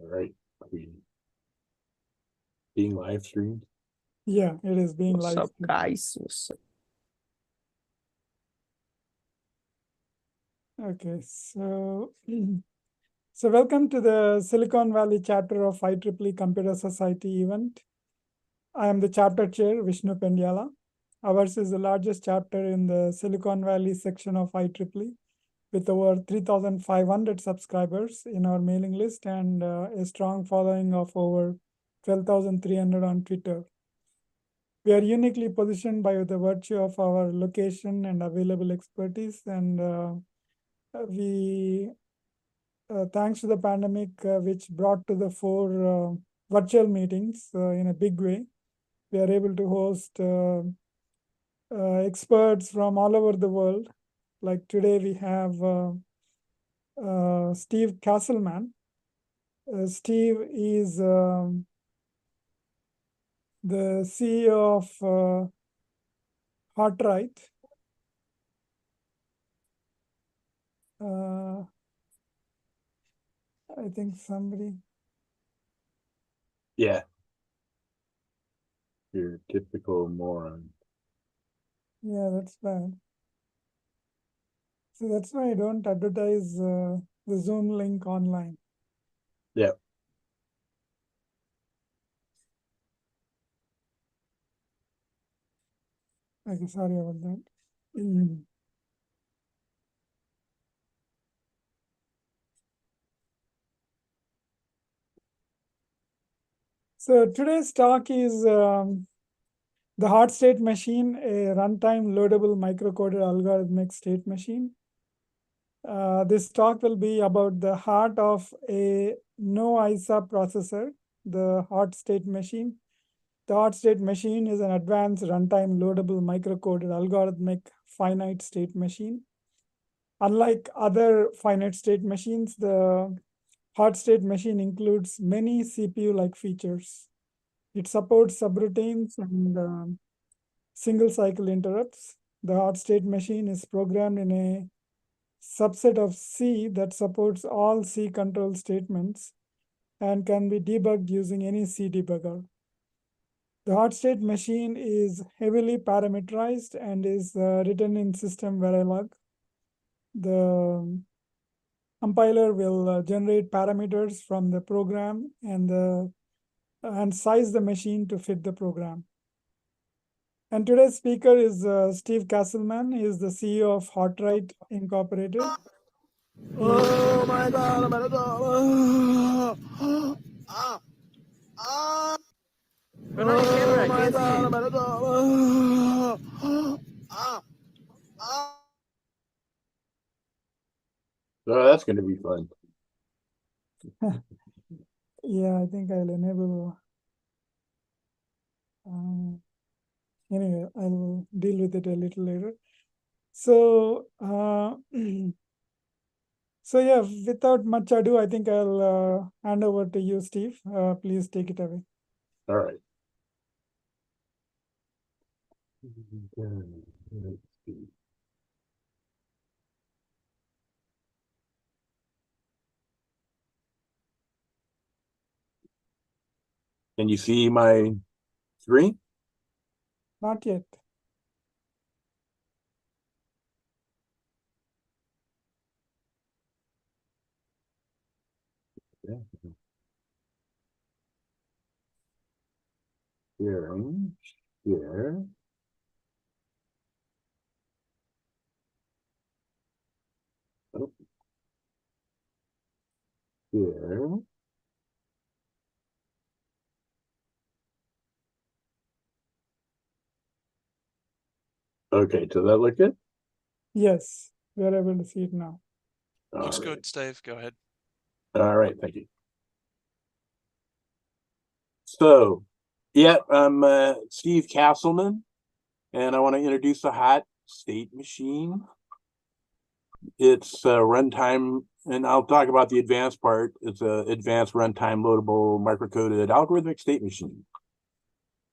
right. Being live streamed. Yeah, it is being What's live up, streamed. guys? What's up? Okay, so welcome to the Silicon Valley chapter of IEEE Computer Society event. I am the chapter chair, Vishnu Pendyala. Ours is the largest chapter in the Silicon Valley section of IEEE, with over 3,500 subscribers in our mailing list and a strong following of over 12,300 on Twitter. We are uniquely positioned by the virtue of our location and available expertise, and thanks to the pandemic, which brought to the fore virtual meetings in a big way, we are able to host experts from all over the world. Like today, we have Steve Casselman. Steve is the CEO of HotWright. I think somebody. Yeah. Your typical moron. Yeah, that's bad. So that's why I don't advertise the Zoom link online. Yeah. Okay, sorry about that. So today's talk is the HotState machine, a runtime loadable microcoded algorithmic state machine. This talk will be about the heart of a NoISA processor, the HotState machine. The HotState machine is an advanced runtime loadable microcoded algorithmic finite state machine. Unlike other finite state machines, the HotState machine includes many CPU-like features. It supports subroutines and single cycle interrupts. The HotState machine is programmed in a subset of C that supports all C control statements and can be debugged using any C debugger. The HotState machine is heavily parametrized and is written in SystemVerilog. The compiler will generate parameters from the program and size the machine to fit the program. And today's speaker is Steve Casselman. He is the CEO of HotWright Incorporated. Oh my god, I'm at But not your camera, I can't So that's going to be fun. Yeah, I think I'll enable. Anyway, I'll deal with it a little later. So, so yeah, without much ado, I think I'll hand over to you, Steve. Please take it away. All right. Can you see my screen? Not yet. Yeah. Sharing, share. Oh. Share. Okay, does that look good? Yes, we are able to see it now. Looks good, Steve. Go ahead. All right, thank you. So, yeah, I'm Steve Casselman, and I want to introduce the HotState machine. It's a runtime, and I'll talk about the advanced part. It's an advanced runtime loadable microcoded algorithmic state machine.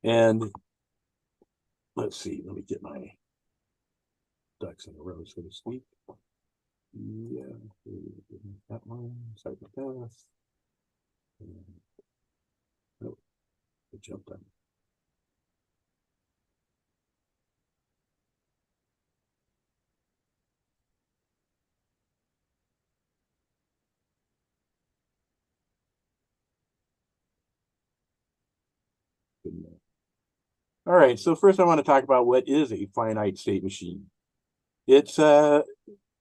And let's see, let me get my ducks in a row, so to speak. Yeah, that one, start with that. All right, so first I want to talk about what is a finite state machine. It's a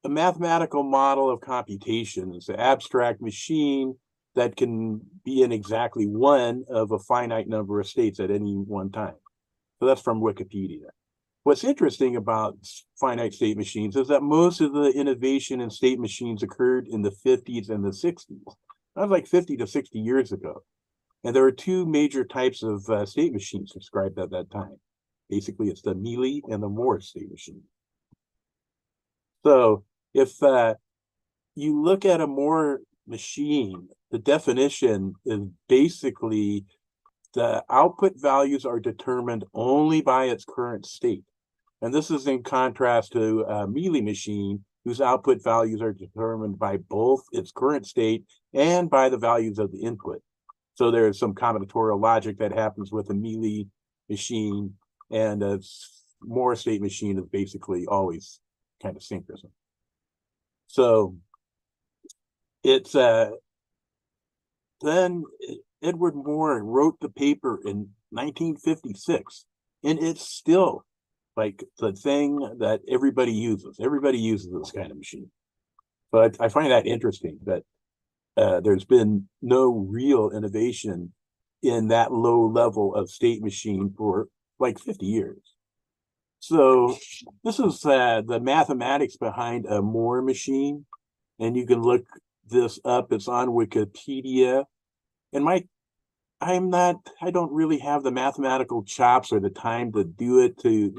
mathematical model of computation. It's an abstract machine that can be in exactly one of a finite number of states at any one time. So that's from Wikipedia. What's interesting about finite state machines is that most of the innovation in state machines occurred in the 50s and the 60s. That was like 50 to 60 years ago. And there were two major types of state machines described at that time. Basically, it's the Mealy and the Morse state machine. So if you look at a Moore machine, the definition is basically the output values are determined only by its current state. And this is in contrast to a Mealy machine, whose output values are determined by both its current state and by the values of the input. So there's some combinatorial logic that happens with a Mealy machine, and a Moore state machine is basically always kind of synchronous. So it's then Edward Moore wrote the paper in 1956, and it's still like the thing that everybody uses. Everybody uses this kind of machine. So I find that interesting that there's been no real innovation in that low level of state machine for like 50 years. So this is the mathematics behind a Moore machine, and you can look this up. It's on Wikipedia. And I don't really have the mathematical chops or the time to do it to,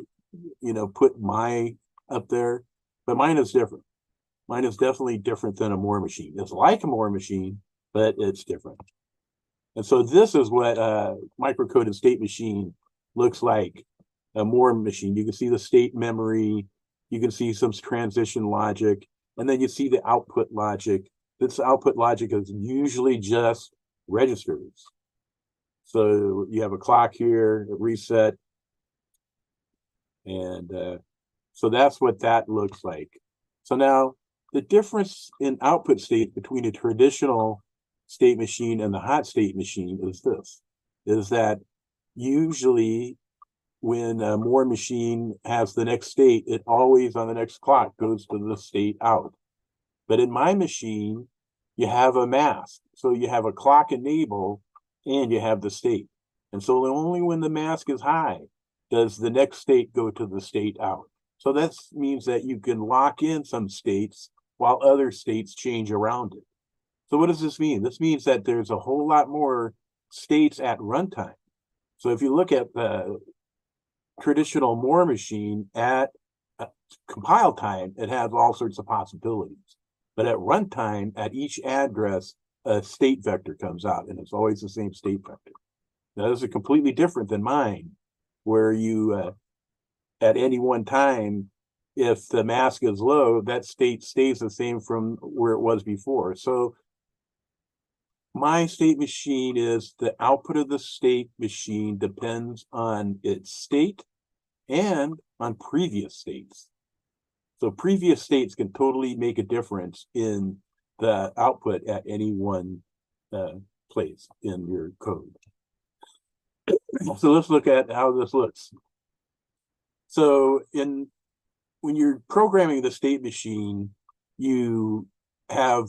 put my up there, but mine is different. Mine is definitely different than a Moore machine. It's like a Moore machine, but it's different. And so this is what a microcoded state machine looks like, a Moore machine. You can see the state memory, you can see some transition logic, and then you see the output logic. This output logic is usually just registers. So you have a clock here, a reset, and so that's what that looks like. So now the difference in output state between a traditional state machine and the hot state machine is this, is that usually when a Moore machine has the next state, it always on the next clock goes to the state out. But in my machine, you have a mask. So you have a clock enable and you have the state. And so only when the mask is high does the next state go to the state out. So that means that you can lock in some states while other states change around it. So what does this mean? This means that there's a whole lot more states at runtime. So if you look at the traditional Moore machine at compile time, it has all sorts of possibilities. But at runtime, at each address, a state vector comes out, and it's always the same state vector. Now, this is completely different than mine, where you, at any one time, if the mask is low, that state stays the same from where it was before. So my state machine is the output of the state machine depends on its state and on previous states. So previous states can totally make a difference in the output at any one place in your code. So let's look at how this looks. So when you're programming the state machine, you have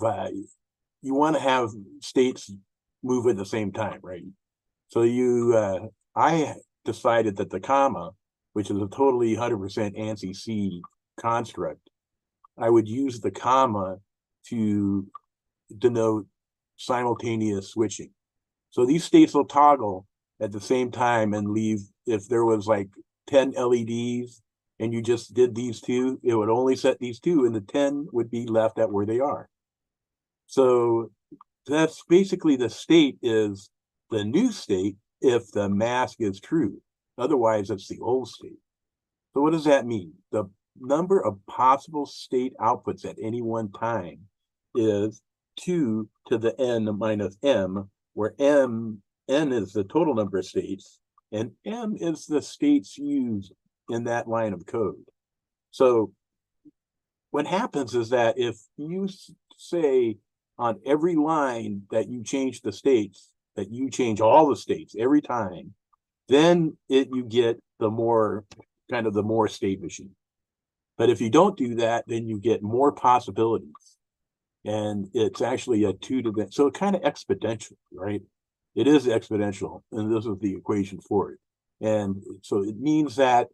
you want to have states move at the same time, right? So I decided that the comma, which is a totally 100% ANSI C construct, I would use the comma to denote simultaneous switching. So these states will toggle at the same time and leave. If there was like 10 LEDs and you just did these two, it would only set these two and the 10 would be left at where they are. So that's basically the state is the new state if the mask is true. Otherwise, it's the old state. So what does that mean? The number of possible state outputs at any one time is 2 to the n minus m, where n is the total number of states, and m is the states used in that line of code. So what happens is that if you say on every line that you change the states, that you change all the states every time, then you get the more state machine. But if you don't do that, then you get more possibilities. And it's actually a 2 to the, so kind of exponential, right? It is exponential, and this is the equation for it. And so it means that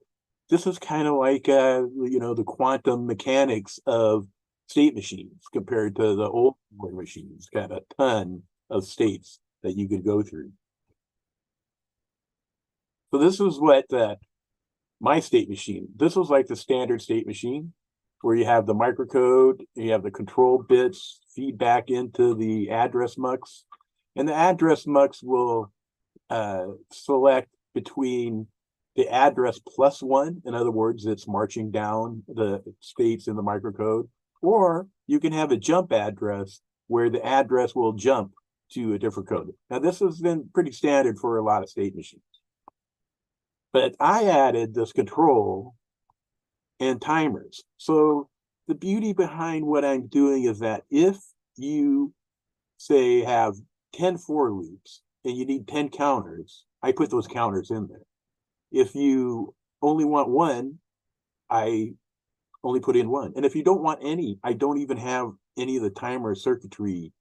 this is kind of like, the quantum mechanics of state machines compared to the old machines, got a ton of states that you could go through. So this is what my state machine, this was like the standard state machine where you have the microcode, you have the control bits feedback into the address mux, and the address mux will select between the address +1, in other words, it's marching down the states in the microcode, or you can have a jump address where the address will jump to a different code. Now, this has been pretty standard for a lot of state machines. But I added this control and timers. So the beauty behind what I'm doing is that if you, say, have 10 for loops and you need 10 counters, I put those counters in there. If you only want one, I only put in one. And if you don't want any, I don't even have any of the timer circuitry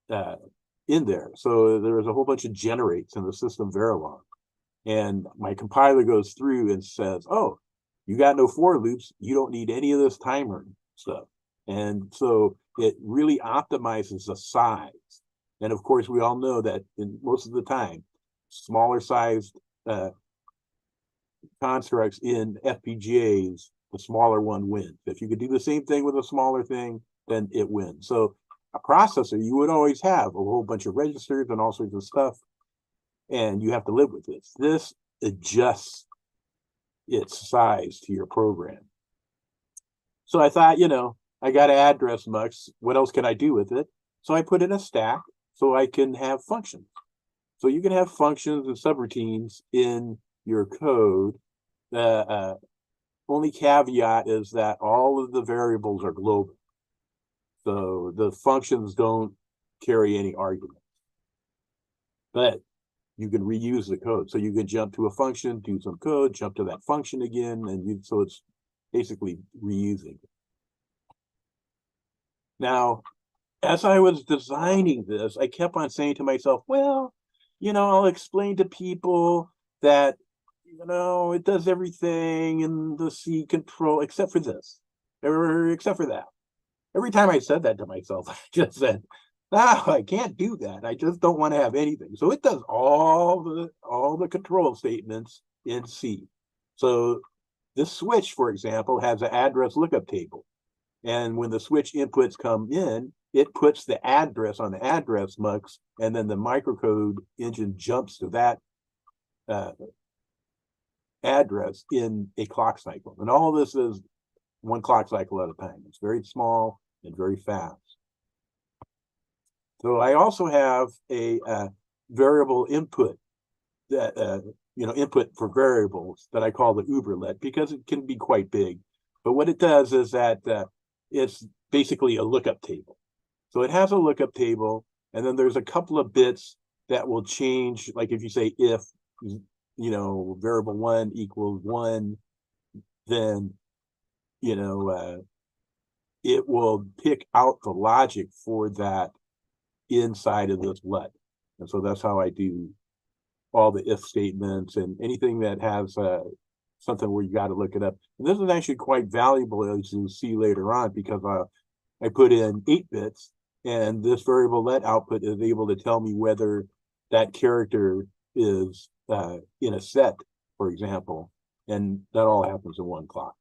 in there. So there's a whole bunch of generates in the SystemVerilog. And my compiler goes through and says, oh, you got no for loops, you don't need any of this timer stuff. And so it really optimizes the size. And of course, we all know that in most of the time, smaller sized constructs in FPGAs, the smaller one wins. If you could do the same thing with a smaller thing, then it wins. So a processor, you would always have a whole bunch of registers and all sorts of stuff, and you have to live with this. This adjusts its size to your program. So I thought, I got an address mux. What else can I do with it? So I put in a stack so I can have functions. So you can have functions and subroutines in your code. The only caveat is that all of the variables are global. So the functions don't carry any arguments. But you can reuse the code. So you can jump to a function, do some code, jump to that function again, and so it's basically reusing. Now, as I was designing this, I kept on saying to myself, well, I'll explain to people that, it does everything in the C control, except for this, or except for that. Every time I said that to myself, I just said, I can't do that. I just don't want to have anything. So it does all the control statements in C. So this switch, for example, has an address lookup table. And when the switch inputs come in, it puts the address on the address mux, and then the microcode engine jumps to that address in a clock cycle. And all this is one clock cycle at a time. It's very small and very fast. So I also have a variable input that, input for variables that I call the uberlet, because it can be quite big. But what it does is that it's basically a lookup table. So it has a lookup table, and then there's a couple of bits that will change. Like if you say if, variable 1 equals 1, then, it will pick out the logic for that inside of this let. And so that's how I do all the if statements and anything that has something where you got to look it up. And this is actually quite valuable, as you'll see later on, because I put in 8 bits, and this variable let output is able to tell me whether that character is in a set, for example, and that all happens in one clock.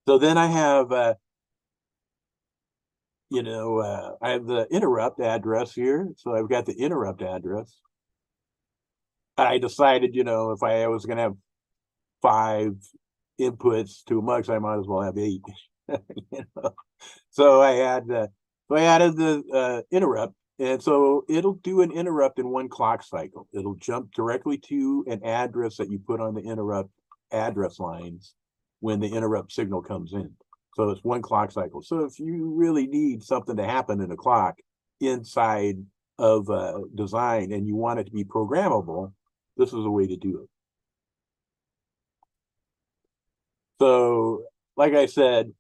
So then I have I have the interrupt address here. So I've got the interrupt address. I decided, if I was going to have 5 inputs to a mux, I might as well have 8. So I added the interrupt, and so it'll do an interrupt in one clock cycle. It'll jump directly to an address that you put on the interrupt address lines when the interrupt signal comes in. So it's one clock cycle. So if you really need something to happen in a clock inside of design and you want it to be programmable, this is a way to do it. So, like I said,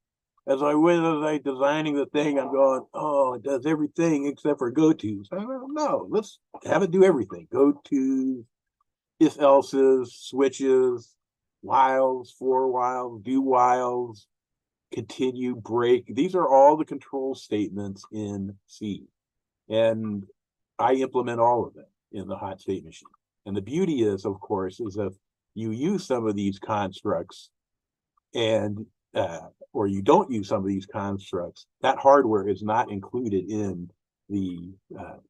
as I was designing the thing, I'm going, oh, it does everything except for go-tos. I don't know. Let's have it do everything. Go-tos, if-elses, switches, whiles, for whiles, do whiles, continue, break. These are all the control statements in C. And I implement all of them in the hot state machine. And the beauty is, of course, is if you use some of these constructs and or you don't use some of these constructs, that hardware is not included in the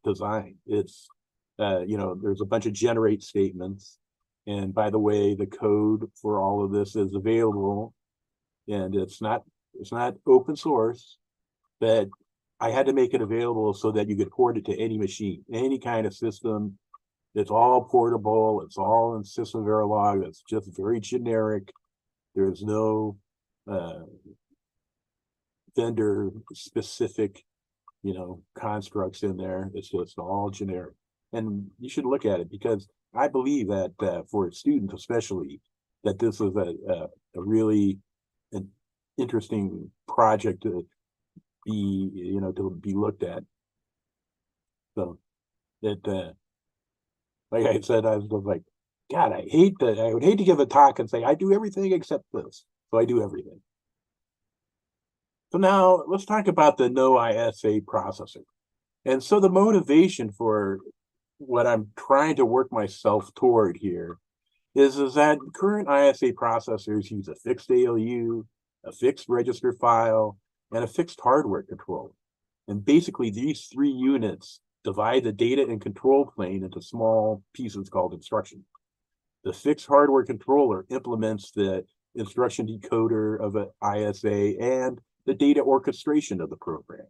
design. It's there's a bunch of generate statements, and by the way, the code for all of this is available, and it's not open source, but I had to make it available so that you could port it to any machine, any kind of system. It's all portable. It's all in SystemVerilog. It's just very generic. There's no vendor specific, constructs in there. It's just all generic. And you should look at it, because I believe that for students especially, that this is a really an interesting project to be looked at. So it like I said, I was like, God, I would hate to give a talk and say I do everything except this. So I do everything. So now let's talk about the NoISA processor. And so the motivation for what I'm trying to work myself toward here is that current ISA processors use a fixed ALU, a fixed register file, and a fixed hardware controller. And basically these three units divide the data and control plane into small pieces called instructions. The fixed hardware controller implements the instruction decoder of an ISA and the data orchestration of the program.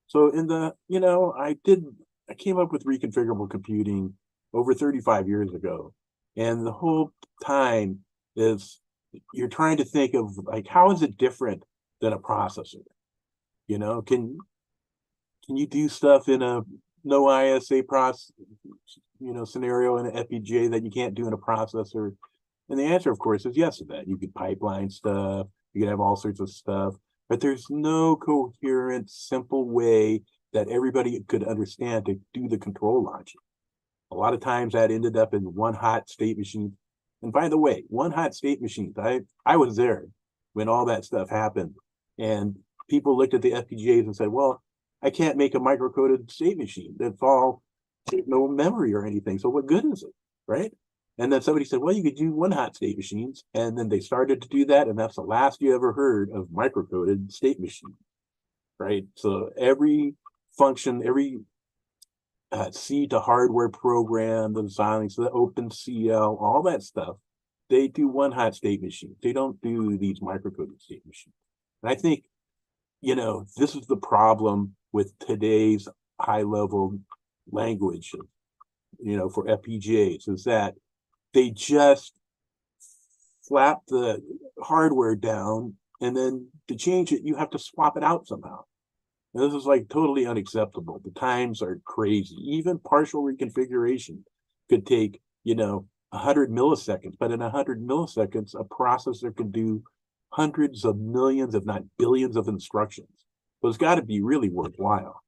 So in the, I came up with reconfigurable computing over 35 years ago. And the whole time is you're trying to think of like, how is it different than a processor? Can you do stuff in a NoISA scenario in an FPGA that you can't do in a processor? And the answer, of course, is yes to that. You could pipeline stuff, you could have all sorts of stuff, but there's no coherent, simple way that everybody could understand to do the control logic. A lot of times that ended up in one hot state machine. And by the way, one hot state machine, I was there when all that stuff happened. And people looked at the FPGAs and said, well, I can't make a microcoded state machine. That's all, no memory or anything. So what good is it, right? And then somebody said, well, you could do one hot state machines. And then they started to do that. And that's the last you ever heard of microcoded state machine, right? So every function, every C to hardware program, the Xilinx, the OpenCL, all that stuff, they do one hot state machine. They don't do these microcoded state machines. And I think, this is the problem with today's high level language, for FPGAs, is that they just slap the hardware down, and then to change it, you have to swap it out somehow. And this is like totally unacceptable. The times are crazy. Even partial reconfiguration could take, 100 milliseconds, but in 100 milliseconds, a processor can do hundreds of millions, if not billions of instructions. So it's got to be really worthwhile.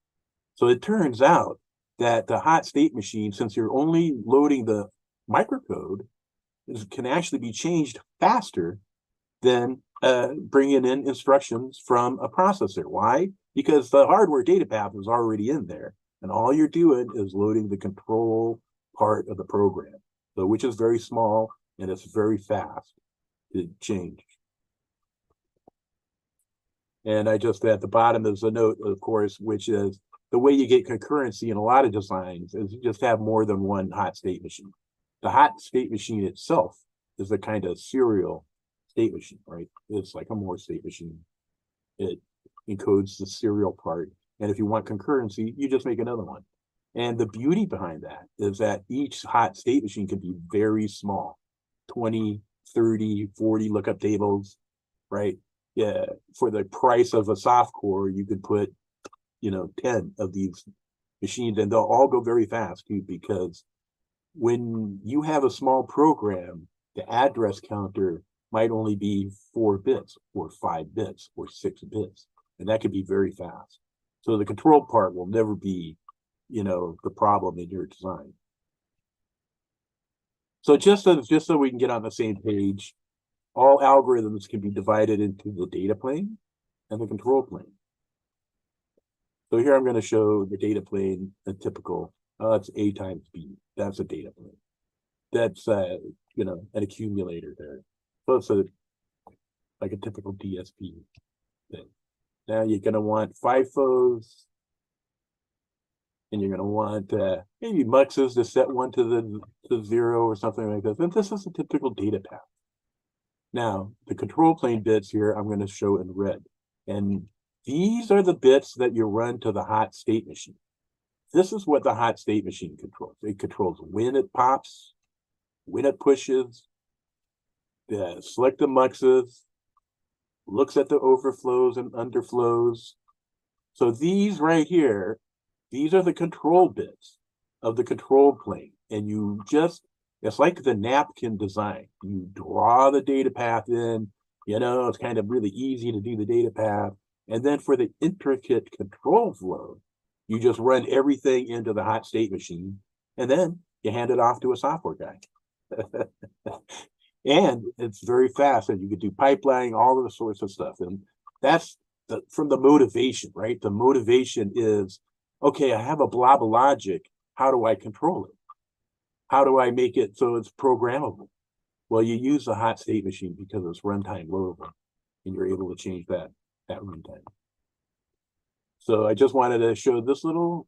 So it turns out that the hot state machine, since you're only loading the microcode, can actually be changed faster than bringing in instructions from a processor. Why? Because the hardware data path is already in there, and all you're doing is loading the control part of the program, so which is very small and it's very fast to change. And I just, at the bottom is a note, of course, which is the way you get concurrency in a lot of designs is you just have more than one hot state machine. The hot state machine itself is a kind of serial state machine, right? It's like a more state machine. It encodes the serial part. And if you want concurrency, you just make another one. And the beauty behind that is that each hot state machine can be very small, 20, 30, 40 lookup tables, right? Yeah, for the price of a soft core, you could put, 10 of these machines, and they'll all go very fast too, because when you have a small program, the address counter might only be 4 bits or 5 bits or 6 bits, and that could be very fast. So the control part will never be, the problem in your design. So just so we can get on the same page, all algorithms can be divided into the data plane and the control plane. So here I'm going to show the data plane, a typical, it's A times B. That's a data plane. That's, an accumulator there. So it's like a typical DSP thing. Now you're going to want FIFOs, and you're going to want maybe muxes to set one to 0 or something like this. And this is a typical data path. Now, the control plane bits here, I'm going to show in red. And these are the bits that you run to the hot state machine. This is what the hot state machine controls. It controls when it pops, when it pushes, select the muxes, looks at the overflows and underflows. So these right here, these are the control bits of the control plane. And you just, it's like the napkin design. You draw the data path in, it's kind of really easy to do the data path. And then for the intricate control flow, you just run everything into the hot state machine, and then you hand it off to a software guy. And it's very fast, and you can do pipelining, all of the sorts of stuff. And that's from the motivation, right? The motivation is, okay, I have a blob of logic. How do I control it? How do I make it so it's programmable? Well, you use the hot state machine because it's runtime loadable, and you're able to change that runtime. So I just wanted to show this little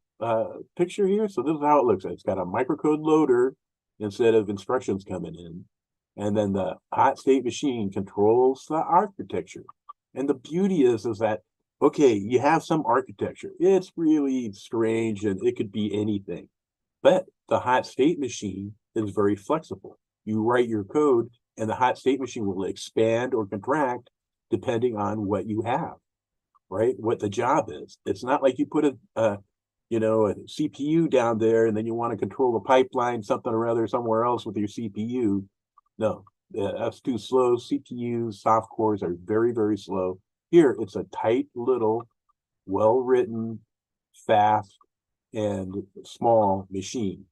picture here. So this is how it looks. It's got a microcode loader instead of instructions coming in. And then the hot state machine controls the architecture. And the beauty is that, okay, you have some architecture. It's really strange and it could be anything. But the hot state machine is very flexible. You write your code and the hot state machine will expand or contract depending on what you have, right? What the job is. It's not like you put a CPU down there and then you want to control the pipeline, something or other somewhere else with your CPU. No, that's too slow. CPUs, soft cores are very, very slow. Here, it's a tight little, well-written, fast, and small machine,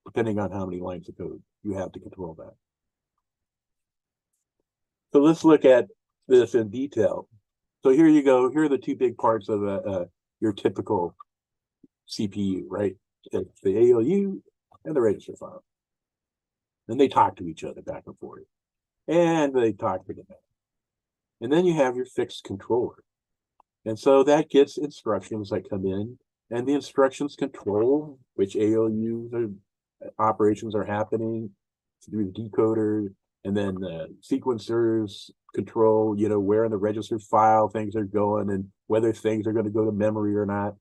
depending on how many lines of code you have to control that. So let's look at this in detail. So here you go. Here are the two big parts of your typical CPU, right? It's the ALU and the register file. And they talk to each other back and forth. And they talk to them. And then you have your fixed controller. And so that gets instructions that come in, and the instructions control which ALU operations are happening through the decoder, and then the sequencers control, where in the register file things are going and whether things are going to go to memory or not.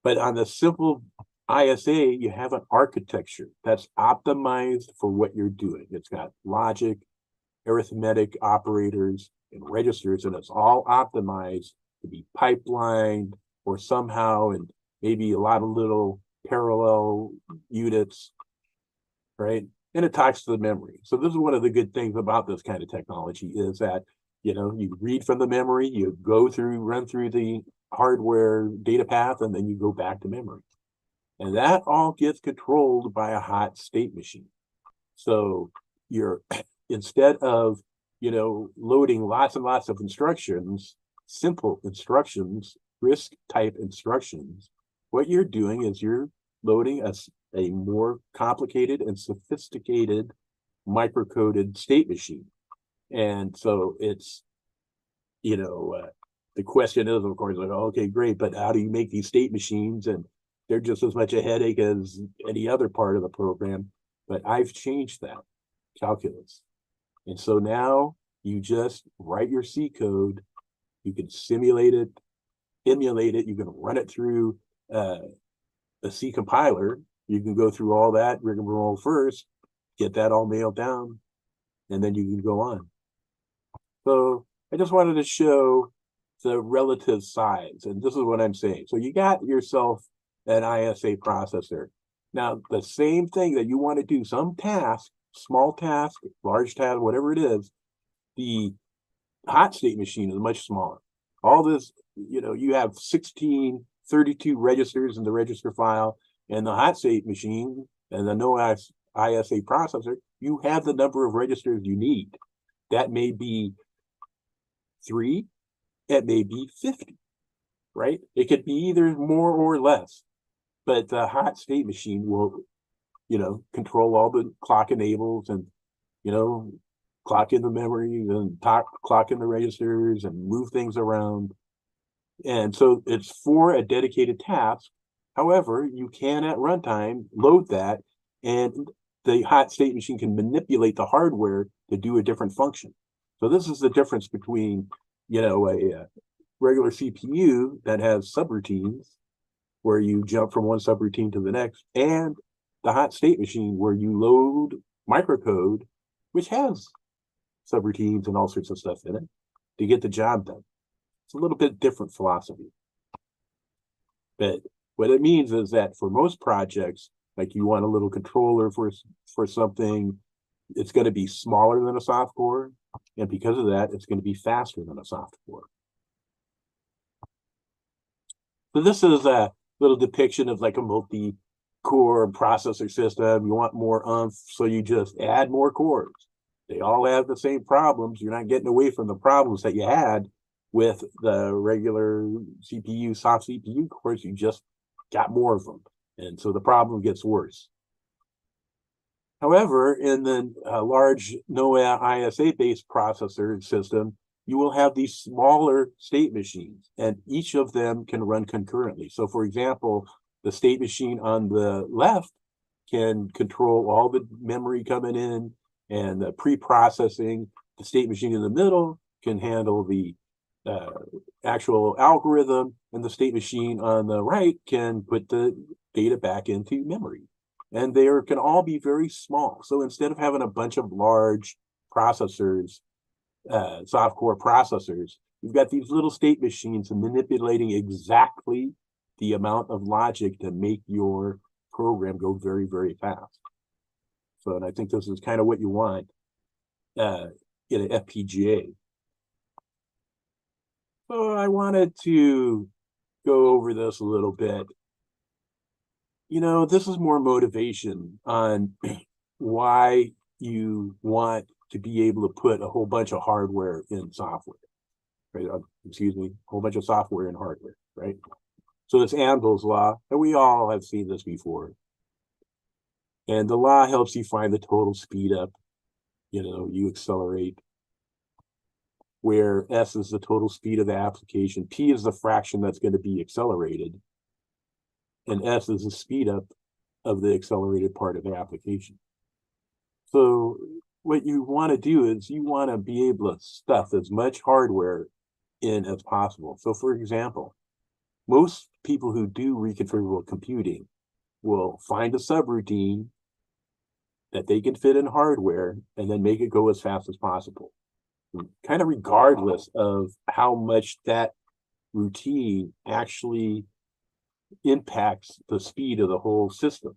But on the simple ISA, you have an architecture that's optimized for what you're doing. It's got logic, arithmetic operators, and registers, and it's all optimized to be pipelined or somehow, and maybe a lot of little parallel units, right? And it talks to the memory. So this is one of the good things about this kind of technology is that, you read from the memory, you run through the hardware data path, and then you go back to memory. And that all gets controlled by a hot state machine. So you're, instead of, loading lots and lots of instructions, simple instructions, RISC type instructions, what you're doing is you're loading a more complicated and sophisticated microcoded state machine. And so it's, the question is, of course, like, okay, great, but how do you make these state machines? And they're just as much a headache as any other part of the program. But I've changed that calculus. And so now you just write your C code. You can simulate it, emulate it. You can run it through a C compiler. You can go through all that rigmarole first, get that all nailed down, and then you can go on. So I just wanted to show the relative size, and this is what I'm saying. So you got yourself an ISA processor. Now, the same thing that you want to do, some task, small task, large task, whatever it is, the hot state machine is much smaller. All this, you have 16, 32 registers in the register file, and the hot state machine and the NoISA processor, you have the number of registers you need. That may be 3, it may be 50, right? It could be either more or less, but the hot state machine will, control all the clock enables and, clock in the memory and clock in the registers and move things around. And so it's for a dedicated task. However, you can at runtime load that, and the hot state machine can manipulate the hardware to do a different function. So this is the difference between, a regular CPU that has subroutines where you jump from one subroutine to the next, and the hot state machine where you load microcode, which has subroutines and all sorts of stuff in it to get the job done. It's a little bit different philosophy. But what it means is that for most projects, like you want a little controller for something, it's going to be smaller than a soft core. And because of that, it's going to be faster than a soft core. So this is a little depiction of like a multi-core processor system. You want more oomph, so you just add more cores. They all have the same problems. You're not getting away from the problems that you had with the regular CPU, soft CPU cores. You just got more of them. And so the problem gets worse. However, in the large NoISA-based processor system, you will have these smaller state machines, and each of them can run concurrently. So for example, the state machine on the left can control all the memory coming in and the pre-processing. The state machine in the middle can handle the actual algorithm, and the state machine on the right can put the data back into memory. And they can all be very small. So instead of having a bunch of large processors, soft core processors, you've got these little state machines manipulating exactly the amount of logic to make your program go very, very fast. So, and I think this is kind of what you want in an FPGA. So I wanted to go over this a little bit. This is more motivation on why you want to be able to put a whole bunch of hardware in software, right? Excuse me, a whole bunch of software in hardware, right? So this Amdahl's law, and we all have seen this before. And the law helps you find the total speed up. You accelerate, where S is the total speed of the application, P is the fraction that's going to be accelerated, and S is the speed up of the accelerated part of the application. So what you want to do is you want to be able to stuff as much hardware in as possible. So for example, most people who do reconfigurable computing will find a subroutine that they can fit in hardware and then make it go as fast as possible, kind of regardless of how much that routine actually impacts the speed of the whole system.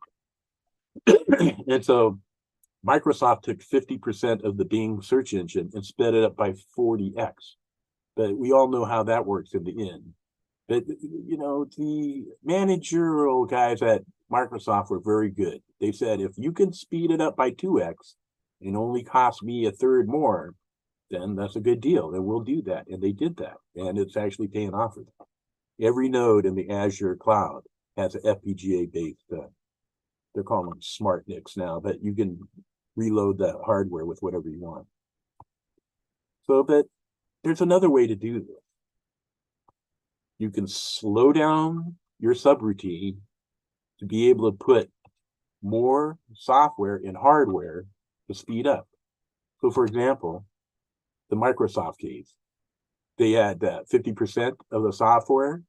And so Microsoft took 50% of the Bing search engine and sped it up by 40x. But we all know how that works in the end. But, the managerial guys at Microsoft were very good. They said, if you can speed it up by 2x and only cost me a third more, then that's a good deal. And we'll do that. And they did that. And it's actually paying off for them. Every node in the Azure cloud has an FPGA-based, they're calling them smart NICs now, but you can reload the hardware with whatever you want. So, but there's another way to do this. You can slow down your subroutine to be able to put more software in hardware to speed up. So for example, the Microsoft case, they had 50% of the software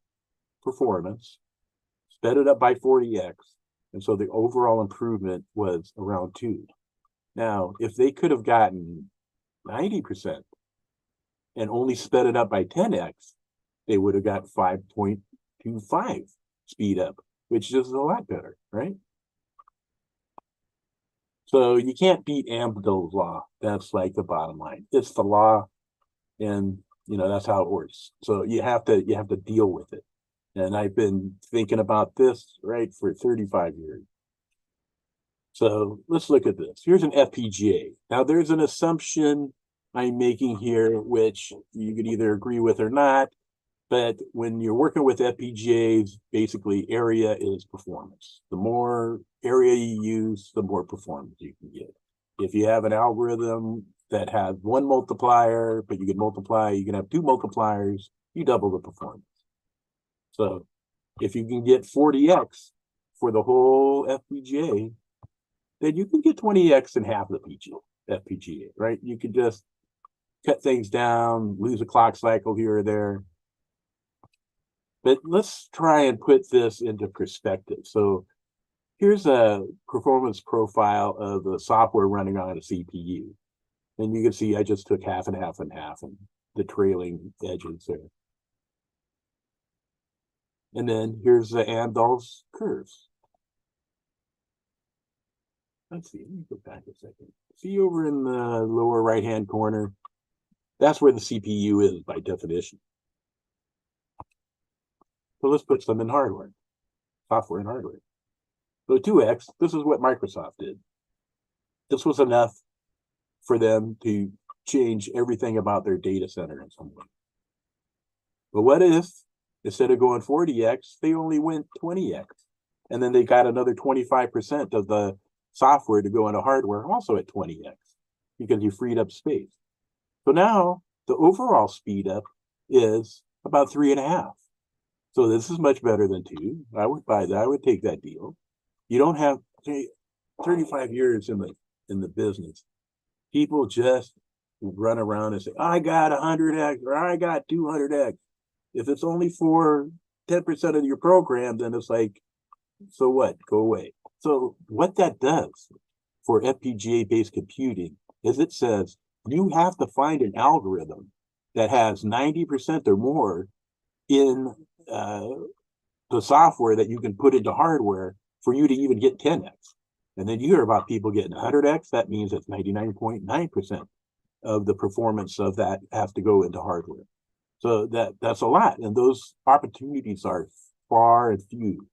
performance, sped it up by 40x, and so the overall improvement was around 2. Now, if they could have gotten 90% and only sped it up by 10x, they would have got 5.25 speed up, which is a lot better, right? So you can't beat Amdahl's law. That's like the bottom line. It's the law, and that's how it works. So you have to deal with it. And I've been thinking about this for 35 years. So let's look at this. Here's an FPGA. Now there's an assumption I'm making here, which you could either agree with or not. But when you're working with FPGAs, basically area is performance. The more area you use, the more performance you can get. If you have an algorithm that has one multiplier, but you can have two multipliers, you double the performance. So if you can get 40x for the whole FPGA, then you can get 20x in half the FPGA, right? You could just cut things down, lose a clock cycle here or there. But let's try and put this into perspective. So here's a performance profile of the software running on a CPU. And you can see I just took half and half and half and the trailing edges there. And then here's the Amdahl's curves. Let's see, let me go back a second. See over in the lower right-hand corner, that's where the CPU is by definition. So let's put some in hardware, software and hardware. So 2x, this is what Microsoft did. This was enough for them to change everything about their data center in some way. But what if, instead of going 40x, they only went 20x? And then they got another 25% of the software to go into hardware also at 20x, because you freed up space. So now the overall speed up is about 3.5. So this is much better than 2. I would buy that. I would take that deal. You don't have 35 years in the business. People just run around and say, I got 100x or I got 200x. If it's only for 10% of your program, then it's like, so what? Go away. So what that does for FPGA-based computing is it says you have to find an algorithm that has 90% or more in the software that you can put into hardware for you to even get 10x. And then you hear about people getting 100x. That means it's 99.9% of the performance of that has to go into hardware. So that's a lot. And those opportunities are far and few,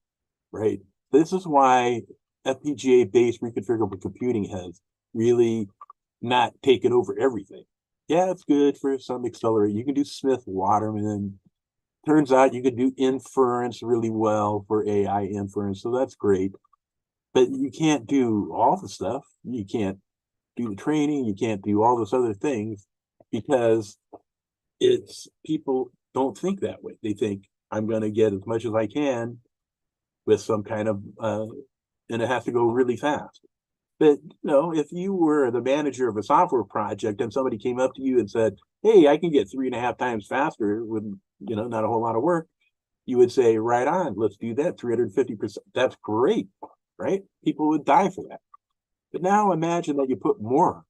right? This is why FPGA-based reconfigurable computing has really not taken over everything. Yeah, it's good for some accelerator. You can do Smith-Waterman. Turns out you can do inference really well for AI inference, so that's great. But you can't do all the stuff. You can't do the training. You can't do all those other things because people don't think that way. They think I'm going to get as much as I can with some kind of, and it has to go really fast. But if you were the manager of a software project and somebody came up to you and said, hey, I can get 3.5 times faster with, not a whole lot of work, you would say, right on, let's do that, 350%. That's great, right? People would die for that. But now imagine that you put more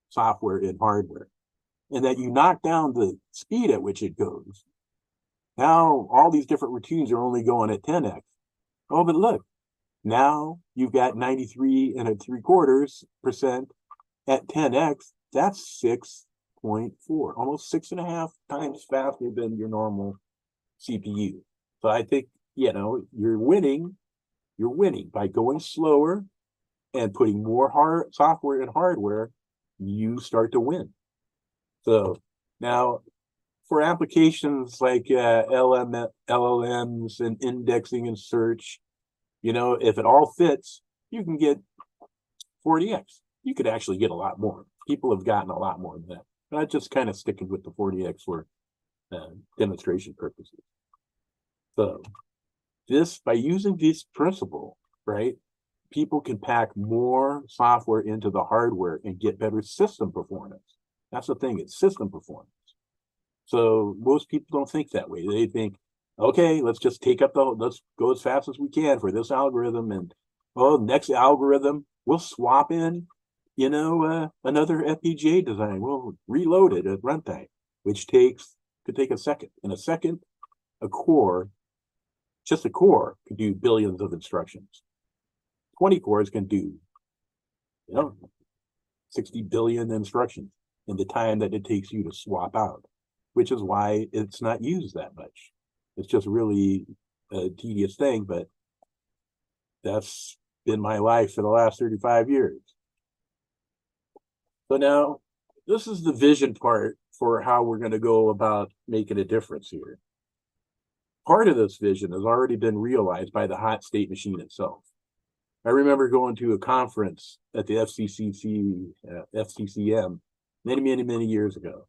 software in hardware and that you knock down the speed at which it goes. Now all these different routines are only going at 10x. Oh, but look, now you've got 93 3/4% at 10x. That's 6.4, almost 6.5 times faster than your normal CPU. So I think, you're winning by going slower and putting more software and hardware, you start to win. So now for applications like LLMs and indexing and search, if it all fits, you can get 40x. You could actually get a lot more. People have gotten a lot more than that. But I'm just kind of sticking with the 40x for demonstration purposes. So by using this principle, right, people can pack more software into the hardware and get better system performance. That's the thing, it's system performance. So most people don't think that way. They think, okay, let's just let's go as fast as we can for this algorithm, and next algorithm, we'll swap in, another FPGA design. We'll reload it at runtime, which could take a second. In a second, just a core could do billions of instructions. 20 cores can do you know, 60 billion instructions in the time that it takes you to swap out, which is why it's not used that much. It's just really a tedious thing, but that's been my life for the last 35 years. So now this is the vision part for how we're going to go about making a difference here. Part of this vision has already been realized by the HotState machine itself. I remember going to a conference at the FCCM many years ago.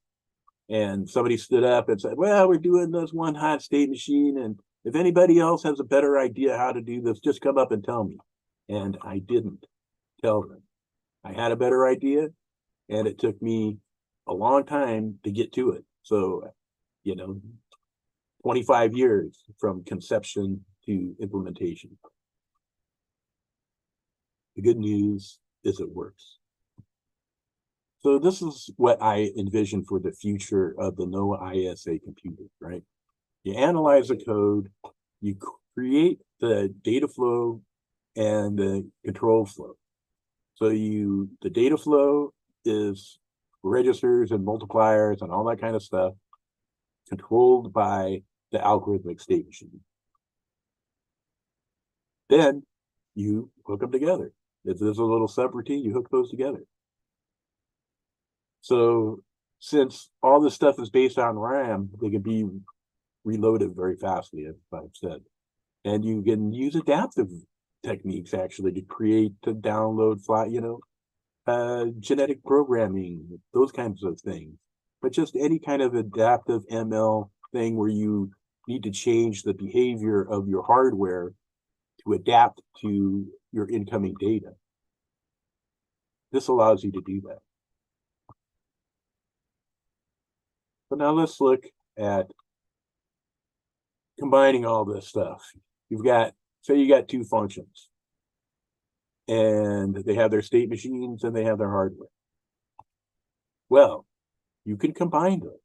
And somebody stood up and said, well, we're doing this one HotState machine, and if anybody else has a better idea how to do this, just come up and tell me. And I didn't tell them. I had a better idea, and it took me a long time to get to it. So, 25 years from conception to implementation. The good news is it works. So this is what I envision for the future of the NoISA computer, right? You analyze the code, you create the data flow and the control flow. So the data flow is registers and multipliers and all that kind of stuff controlled by the algorithmic state machine. Then you hook them together. If there's a little subroutine, you hook those together. So since all this stuff is based on RAM, they can be reloaded very fastly, as I've said. And you can use adaptive techniques actually to create, to download, genetic programming, those kinds of things. But just any kind of adaptive ML thing where you need to change the behavior of your hardware to adapt to your incoming data. This allows you to do that. So now let's look at combining all this stuff. Say you got two functions, and they have their state machines and they have their hardware. Well, you can combine them.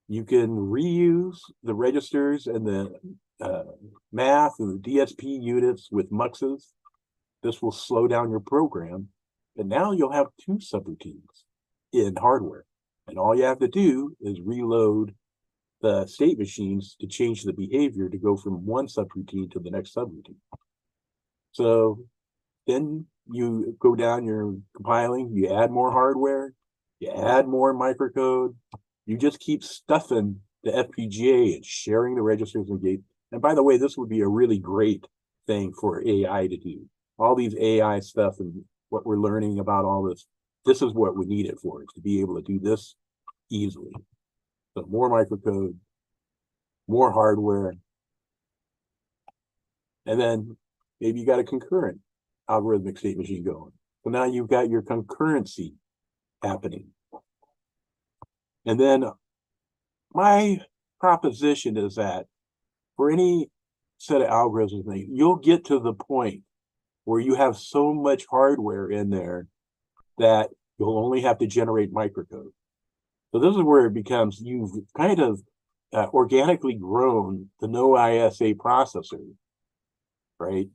You can reuse the registers and the math and the DSP units with muxes. This will slow down your program, and now you'll have two subroutines in hardware. And all you have to do is reload the state machines to change the behavior to go from one subroutine to the next subroutine. So then you go down your compiling, you add more hardware, you add more microcode, you just keep stuffing the FPGA and sharing the registers and gates. And by the way, this would be a really great thing for AI to do. All these AI stuff and what we're learning about all this, this is what we need it for, is to be able to do this easily. So more microcode, more hardware, and then maybe you got a concurrent algorithmic state machine going. So now you've got your concurrency happening. And then my proposition is that for any set of algorithms, you'll get to the point where you have so much hardware in there that you'll only have to generate microcode. So this is where it becomes, you've kind of organically grown the NoISA processor, right?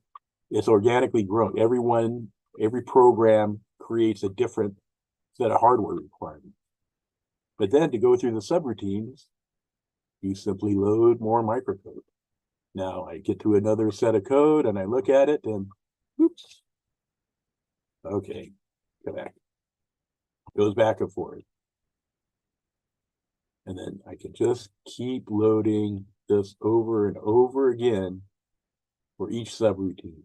It's organically grown. Every program creates a different set of hardware requirements. But then to go through the subroutines, you simply load more microcode. Now I get to another set of code and I look at it and oops. Okay, go back. Goes back and forth. And then I can just keep loading this over and over again for each subroutine.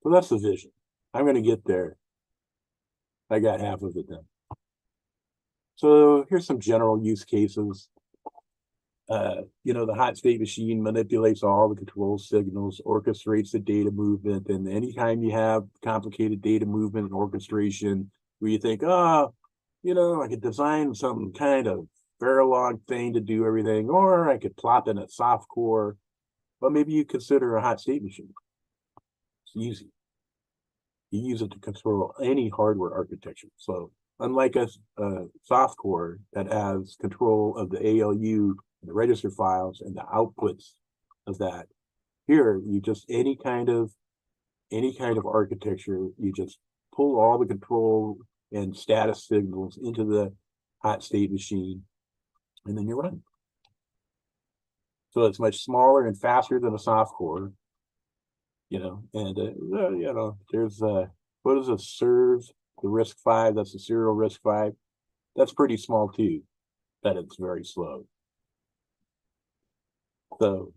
So that's the vision. I'm going to get there. I got half of it done. So here's some general use cases. The HotState machine manipulates all the control signals, orchestrates the data movement, and anytime you have complicated data movement and orchestration where you think, I could design some kind of Verilog thing to do everything, or I could plop in a soft core, but maybe you consider a HotState machine. It's easy. You use it to control any hardware architecture. So unlike a soft core that has control of the ALU, the register files, and the outputs of that, here you just any kind of any kind of architecture, you just pull all the control and status signals into the hot state machine, and then you run. So it's much smaller and faster than a soft core, and there's what is a serve, the RISC-V, that's the serial RISC-V. That's pretty small too, but it's very slow. So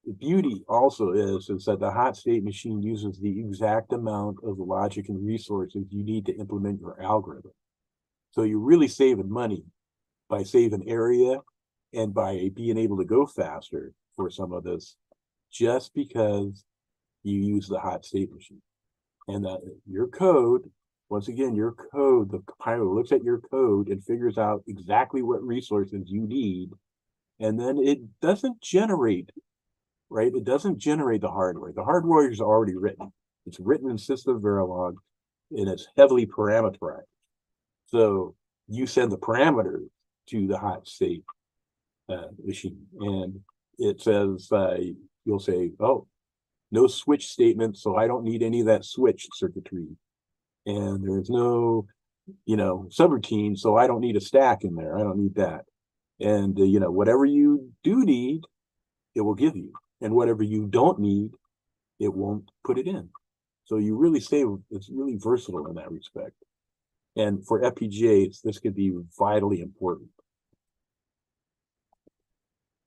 the beauty also is that the hot state machine uses the exact amount of logic and resources you need to implement your algorithm. So you're really saving money by saving area and by being able to go faster for some of this, just because you use the hot state machine. And that your code, once again, your code, the compiler looks at your code and figures out exactly what resources you need. And then it doesn't generate, right? It doesn't generate the hardware. The hardware is already written. It's written in SystemVerilog, and it's heavily parameterized. So you send the parameters to the hot state machine, and it says, you'll say, oh, no switch statement, so I don't need any of that switch circuitry. And there's no, subroutine, so I don't need a stack in there. I don't need that. And, whatever you do need, it will give you. And whatever you don't need, it won't put it in. So you really save, it's really versatile in that respect. And for FPGAs, this could be vitally important.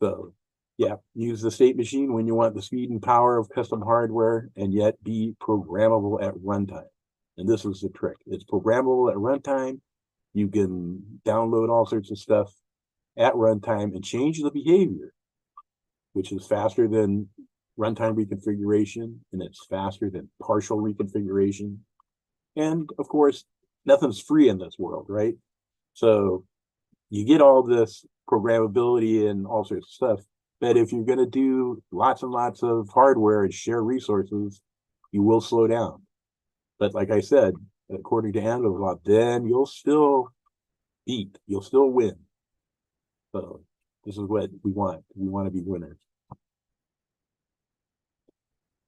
So yeah, use the state machine when you want the speed and power of custom hardware, and yet be programmable at runtime. And this is the trick. It's programmable at runtime. You can download all sorts of stuff at runtime and change the behavior, which is faster than runtime reconfiguration, and it's faster than partial reconfiguration. And of course, nothing's free in this world, right? So you get all this programmability and all sorts of stuff. But if you're going to do lots and lots of hardware and share resources, you will slow down. But like I said, according to Andover's law, then you'll still beat, you'll still win. So this is what we want. We want to be winners.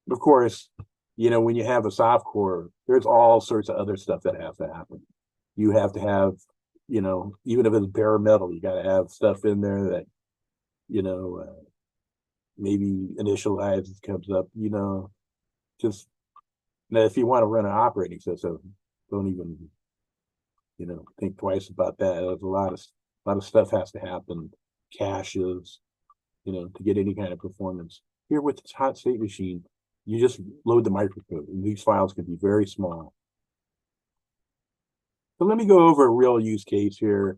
Of course, when you have a soft core, there's all sorts of other stuff that has to happen. You have to have, even if it's bare metal, you got to have stuff in there that, maybe initializes, comes up, just now, if you want to run an operating system, don't even, think twice about that. There's a lot of stuff has to happen, caches, to get any kind of performance. Here with this hot state machine, you just load the microcode, and these files can be very small. So let me go over a real use case here,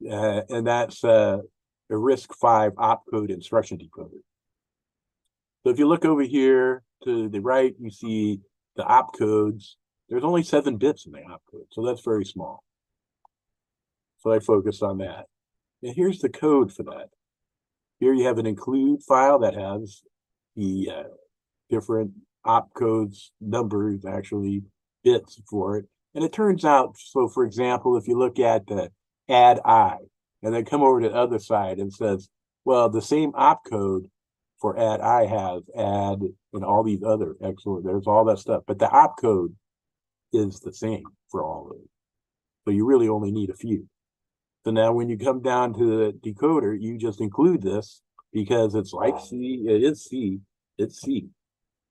and that's a RISC-V opcode instruction decoder. So if you look over here to the right, you see the opcodes. There's only 7 bits in the opcode, so that's very small. So I focused on that. And here's the code for that. Here you have an include file that has the different opcodes, numbers, actually bits for it. And it turns out, so for example, if you look at the add I, and then come over to the other side and says, well, the same opcode for add I has add and all these other excellent, there's all that stuff, but the opcode is the same for all of it. So you really only need a few. So now when you come down to the decoder, you just include this because it's like C, it is C, it's C.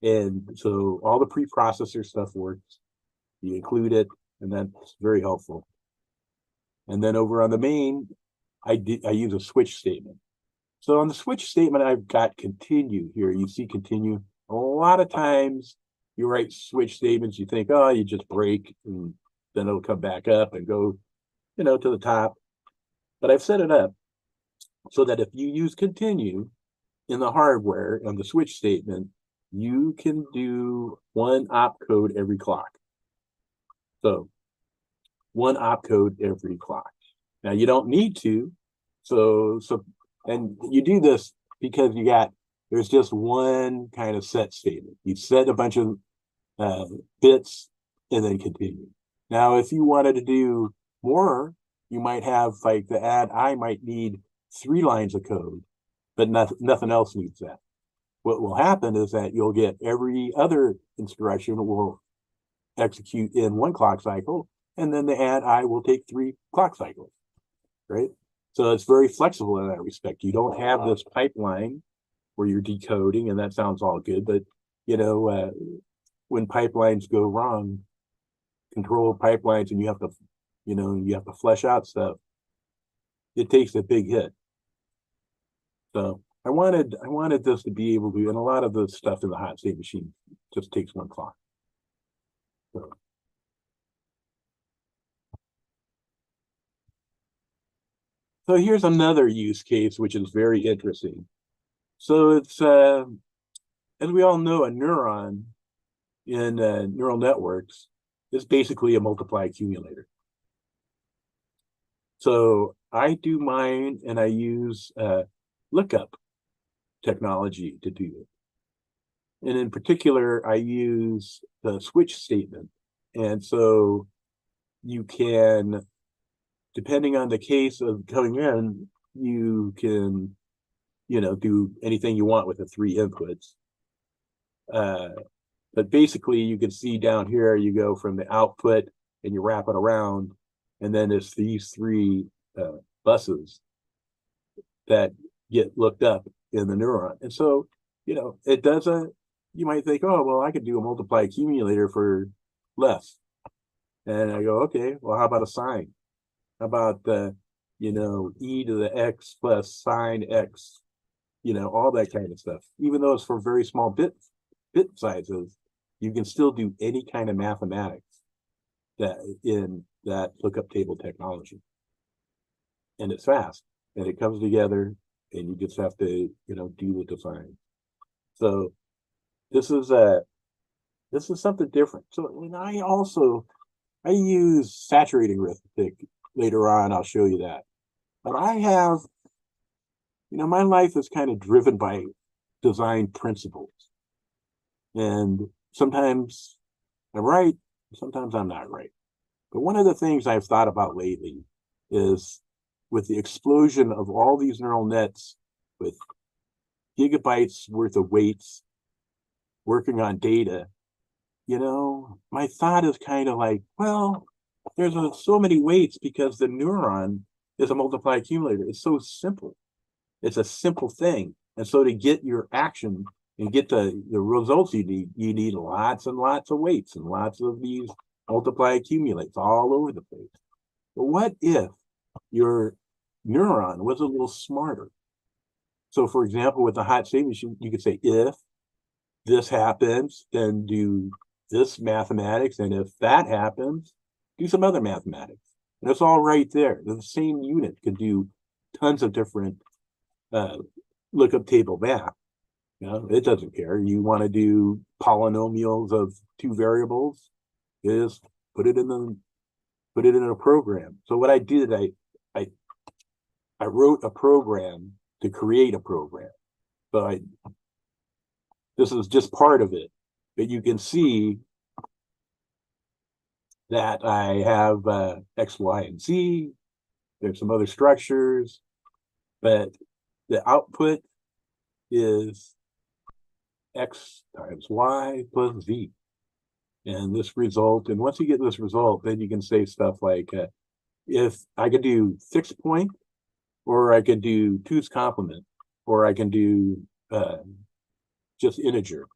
And so all the preprocessor stuff works. You include it, and that's very helpful. And then over on the main, I use a switch statement. So on the switch statement, I've got continue here. You see continue. A lot of times you write switch statements, you think, oh, you just break, and then it'll come back up and go, to the top. But I've set it up so that if you use continue in the hardware on the switch statement, you can do 1 opcode every clock. So 1 opcode every clock. Now you don't need to, and you do this because there's just one kind of set statement. You set a bunch of bits and then continue. Now, if you wanted to do more, you might have like the add I might need 3 lines of code, but nothing else needs that. what will happen is that you'll get every other instruction will execute in 1 clock cycle, and then the add I will take 3 clock cycles, right? So it's very flexible in that respect. You don't have this pipeline where you're decoding, and that sounds all good, but you know, when pipelines go wrong, control pipelines, and you have to, you know, you have to flesh out stuff, it takes a big hit. So I wanted this to be able to, and a lot of the stuff in the hot state machine just takes 1 clock. So here's another use case, which is very interesting. So it's, as we all know, a neuron in neural networks is basically a multiply accumulator. So I do mine, and I use lookup technology to do it. And in particular, I use the switch statement. And so you can, depending on the case of coming in, you can, you know, do anything you want with the 3 inputs. But basically, you can see down here, you go from the output and you wrap it around, and then it's these 3 buses that get looked up in the neuron. And so, you know, it doesn't, you might think, oh, well, I could do a multiply accumulator for less. And I go, okay, well, how about a sine? How about the, you know, e to the x plus sine x, you know, all that kind of stuff. Even though it's for very small bit sizes, you can still do any kind of mathematics that in that lookup table technology. And it's fast, and it comes together, and you just have to, you know, do the design. So this is something different. So, and I use saturating arithmetic later on. I'll show you that. But I have, you know, my life is kind of driven by design principles. And sometimes I'm right, sometimes I'm not right. But one of the things I've thought about lately is, with the explosion of all these neural nets with gigabytes worth of weights working on data, you know, my thought is kind of like, well, there's so many weights because the neuron is a multiply accumulator. It's so simple. It's a simple thing. And so to get your action and get the results you need lots and lots of weights and lots of these multiply accumulates all over the place. But what if your neuron was a little smarter? So for example, with the hot state machine, you could say, if this happens, then do this mathematics. And if that happens, do some other mathematics. And it's all right there. The same unit could do tons of different lookup table math. You know, it doesn't care. You want to do polynomials of 2 variables, is put it in a program. So what I did, I wrote a program to create a program. So this is just part of it, but you can see that I have X, Y, and Z. There's some other structures, but the output is X times Y plus Z. And this result, and once you get this result, then you can say stuff like, if I could do fixed point, or I could do 2's complement, or I can do just integer,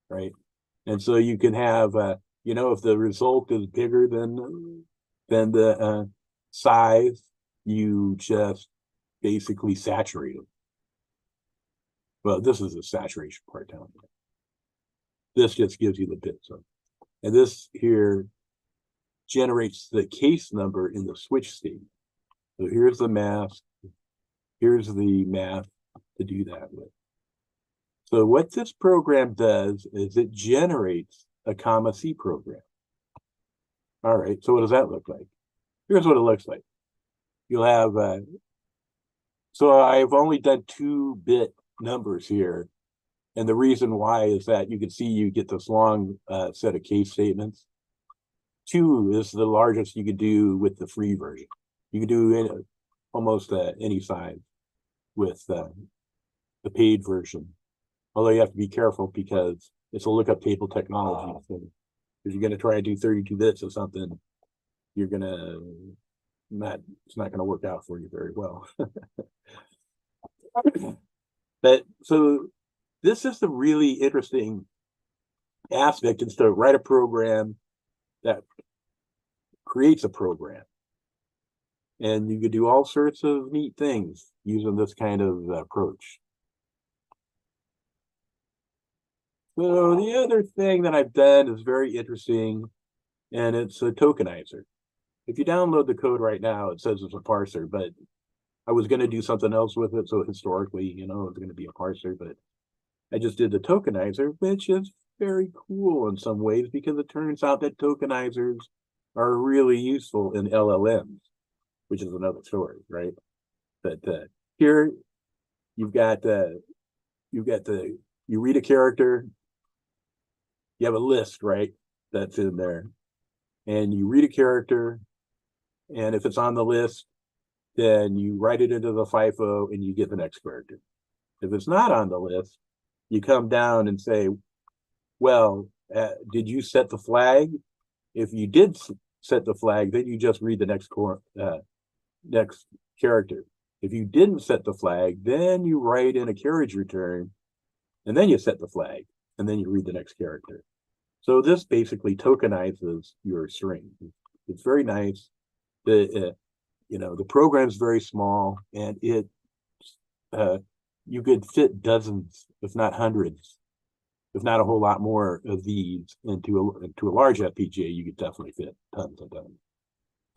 right? And so you can have, you know, if the result is bigger than the size, you just basically saturate it. Well, this is the saturation part down here. This just gives you the bits of, and this here generates the case number in the switch state. So here's the math. Here's the math to do that with. So what this program does is it generates a comma C program. All right, so what does that look like? Here's what it looks like. You'll have, so I've only done 2-bit numbers here. And the reason why is that you can see you get this long set of case statements. 2 is the largest you could do with the free version. You can do almost any size with the paid version. Although you have to be careful because it's a lookup table technology. So if you're going to try and do 32 bits of something, you're going to it's not going to work out for you very well. But so this is the really interesting aspect, is to write a program that creates a program. And you could do all sorts of neat things using this kind of approach. So the other thing that I've done is very interesting, and it's a tokenizer. If you download the code right now, it says it's a parser, but I was going to do something else with it. So historically, you know, it's going to be a parser, but I just did the tokenizer, which is very cool in some ways, because it turns out that tokenizers are really useful in LLMs, which is another story, right? But here you read a character, you have a list, right? That's in there, and you read a character, and if it's on the list, then you write it into the FIFO and you get the next character. If it's not on the list, you come down and say, well, did you set the flag? If you did set the flag, then you just read the next character. If you didn't set the flag, then you write in a carriage return, and then you set the flag, and then you read the next character. So this basically tokenizes your string. It's very nice. The program's very small, and you could fit dozens, if not hundreds, if not a whole lot more of these into a large FPGA. You could definitely fit tons of them.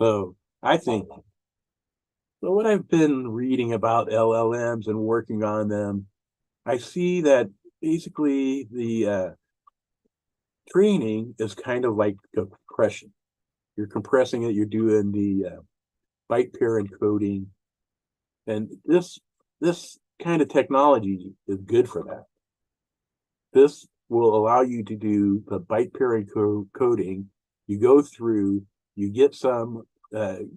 So I think, so what I've been reading about LLMs and working on them, I see that basically the training is kind of like compression. You're compressing it, you're doing the byte pair encoding, and this kind of technology is good for that. This will allow you to do the byte pair encoding. You go through, you get some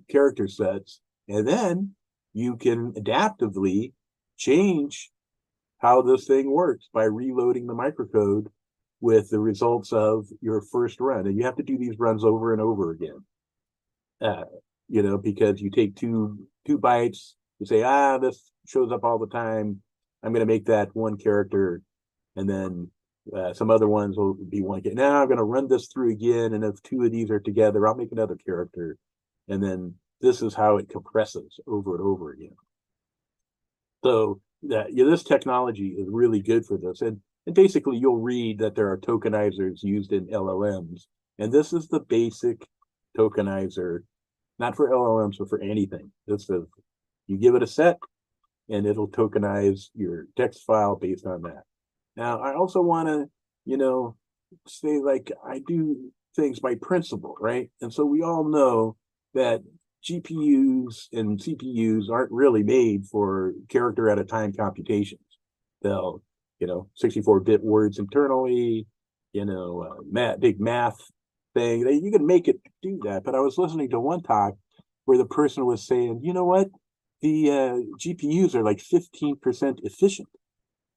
character sets, and then you can adaptively change how this thing works by reloading the microcode with the results of your first run. And you have to do these runs over and over again. Because you take two bytes, you say, this shows up all the time, I'm going to make that one character, and then some other ones will be one. Now I'm going to run this through again, and if two of these are together, I'll make another character, and then this is how it compresses over and over again. So this technology is really good for this, and basically you'll read that there are tokenizers used in LLMs, and this is the basic tokenizer. Not for LLMs, but for anything. This is, you give it a set, and it'll tokenize your text file based on that. Now, I also want to, say, like, I do things by principle, right? And so we all know that GPUs and CPUs aren't really made for character at a time computations. They'll, 64-bit words internally, big math thing. You can make it do that. But I was listening to one talk where the person was saying, you know what? The GPUs are like 15% efficient.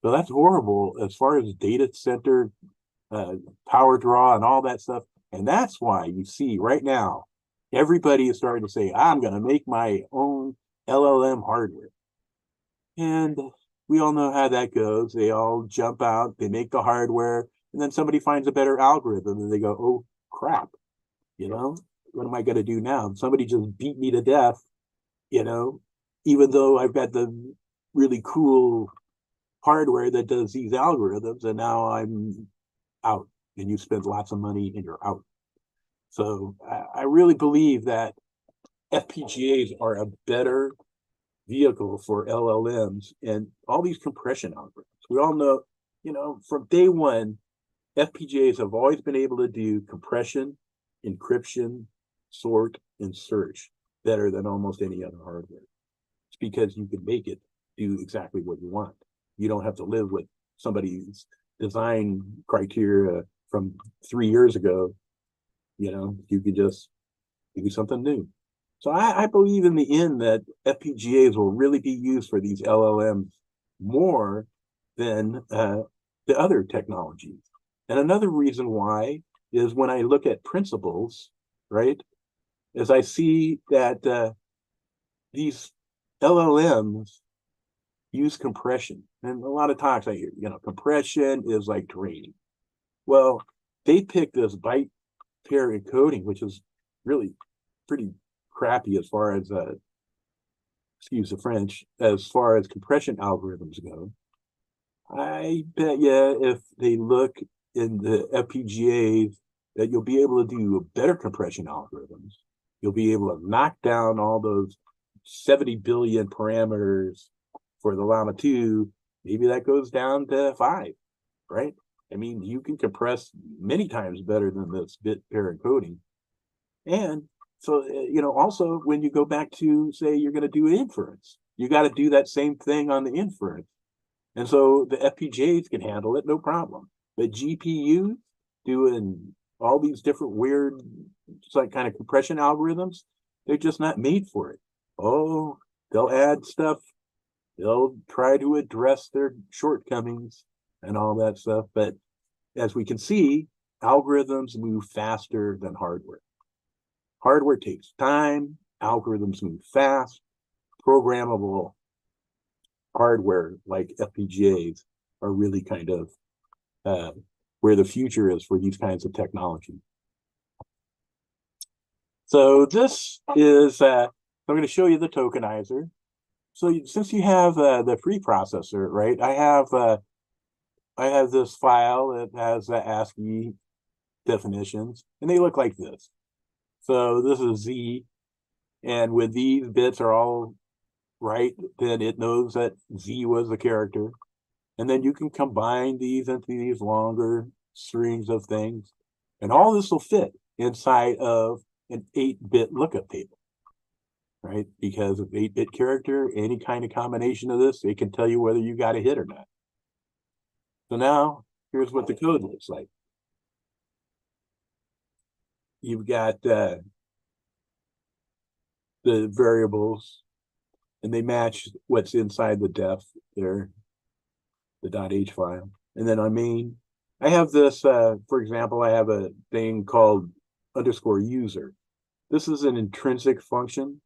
So that's horrible as far as data center power draw and all that stuff. And that's why you see right now, everybody is starting to say, I'm going to make my own LLM hardware. And we all know how that goes. They all jump out, they make the hardware, and then somebody finds a better algorithm and they go, oh, crap, what am I going to do now? Somebody just beat me to death, even though I've got the really cool hardware that does these algorithms, and now I'm out, and you spend lots of money and you're out. So I really believe that FPGAs are a better vehicle for LLMs and all these compression algorithms. We all know, from day one, FPGAs have always been able to do compression, encryption, sort, and search better than almost any other hardware. It's because you can make it do exactly what you want. You don't have to live with somebody's design criteria from 3 years ago. You could just do something new. So I believe in the end that FPGAs will really be used for these LLMs more than the other technologies. And another reason why is when I look at principles, right, is I see that these LLMs use compression. And a lot of talks I hear, compression is like training. Well, they picked this byte pair encoding, which is really pretty crappy as far as, excuse the French, as far as compression algorithms go. I bet you if they look in the FPGAs that you'll be able to do better compression algorithms. You'll be able to knock down all those 70 billion parameters for the Llama 2. Maybe that goes down to 5, right? I mean, you can compress many times better than this bit pair encoding. And so, also when you go back to, say, you're going to do inference, you got to do that same thing on the inference. And so the FPGAs can handle it, no problem. But GPUs doing all these different weird, kind of compression algorithms, they're just not made for it. Oh, they'll add stuff. They'll try to address their shortcomings and all that stuff. But as we can see, algorithms move faster than hardware. Hardware takes time. Algorithms move fast. Programmable hardware like FPGAs are really kind of where the future is for these kinds of technology. So this is, I'm going to show you the tokenizer. So since you have the free processor, right, I have this file that has ASCII definitions, and they look like this. So this is Z, and when these bits are all right, then it knows that Z was the character. And then you can combine these into these longer strings of things. And all this will fit inside of an 8-bit lookup table, right? Because of 8-bit character, any kind of combination of this, it can tell you whether you got a hit or not. So now, here's what the code looks like. You've got the variables, and they match what's inside the def there, the .h file. And then on main, I have this, for example, I have a thing called _user. This is an intrinsic function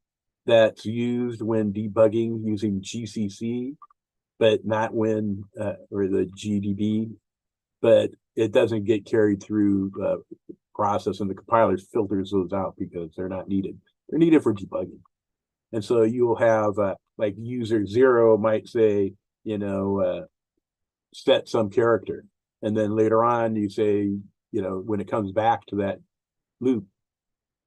that's used when debugging using GCC, but not when, or the GDB, but it doesn't get carried through the process, and the compiler filters those out because they're not needed. They're needed for debugging. And so you'll have like user 0 might say, set some character. And then later on you say, when it comes back to that loop,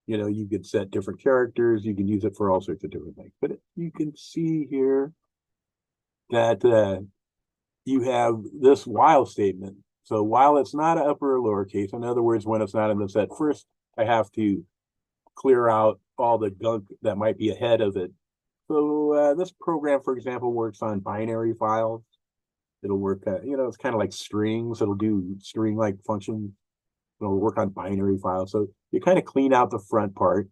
you could set different characters. You can use it for all sorts of different things. But you can see here that you have this while statement. So while it's not an upper or lowercase, in other words, when it's not in the set, first I have to clear out all the gunk that might be ahead of it. So this program, for example, works on binary files. It'll work, it's kind of like strings. It'll do string-like functions. It'll work on binary files. So you kind of clean out the front part.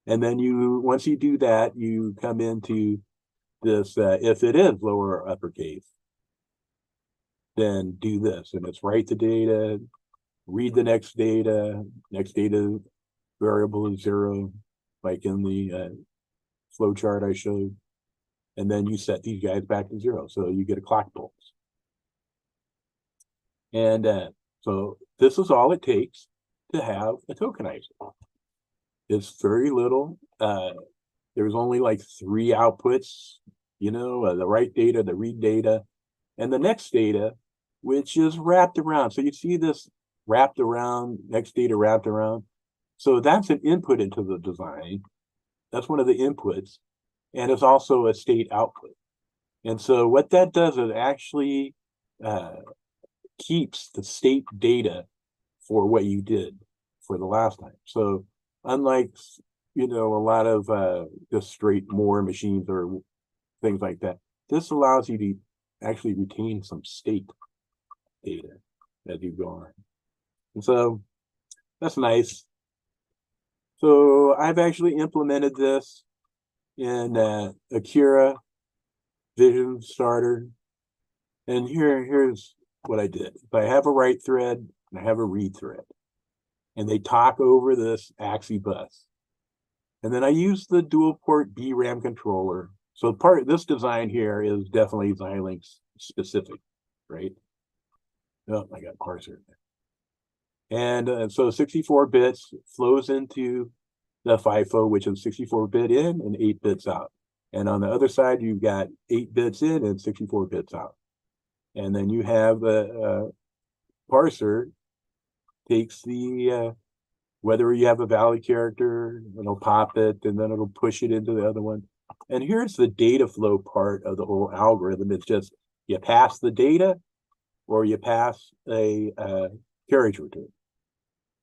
And then once you do that, you come into this, if it is lower or uppercase, then do this. And it's write the data, read the next data variable is 0, like in the flow chart I showed. And then you set these guys back to 0. So you get a clock pulse. And so this is all it takes to have a tokenizer. It's very little. There's only like 3 outputs, the write data, the read data, and the next data, which is wrapped around. So you see this wrapped around, next data wrapped around. So that's an input into the design. That's one of the inputs. And it's also a state output. And so what that does is actually keeps the state data for what you did for the last time. So unlike, a lot of just straight Moore machines or things like that, this allows you to actually retain some state data as you go on. And so that's nice. So I've actually implemented this in Akira Vision Starter. And here's what I did. If I have a write thread and I have a read thread, and they talk over this AXI bus. And then I use the dual port DRAM controller. So part of this design here is definitely Xilinx specific, right? Oh, I got parser in there. And so 64 bits flows into the FIFO, which is 64 bit in and 8 bits out. And on the other side, you've got 8 bits in and 64 bits out. And then you have the parser takes the whether you have a valid character, it'll pop it, and then it'll push it into the other one. And here's the data flow part of the whole algorithm. It's just you pass the data or you pass a carriage return.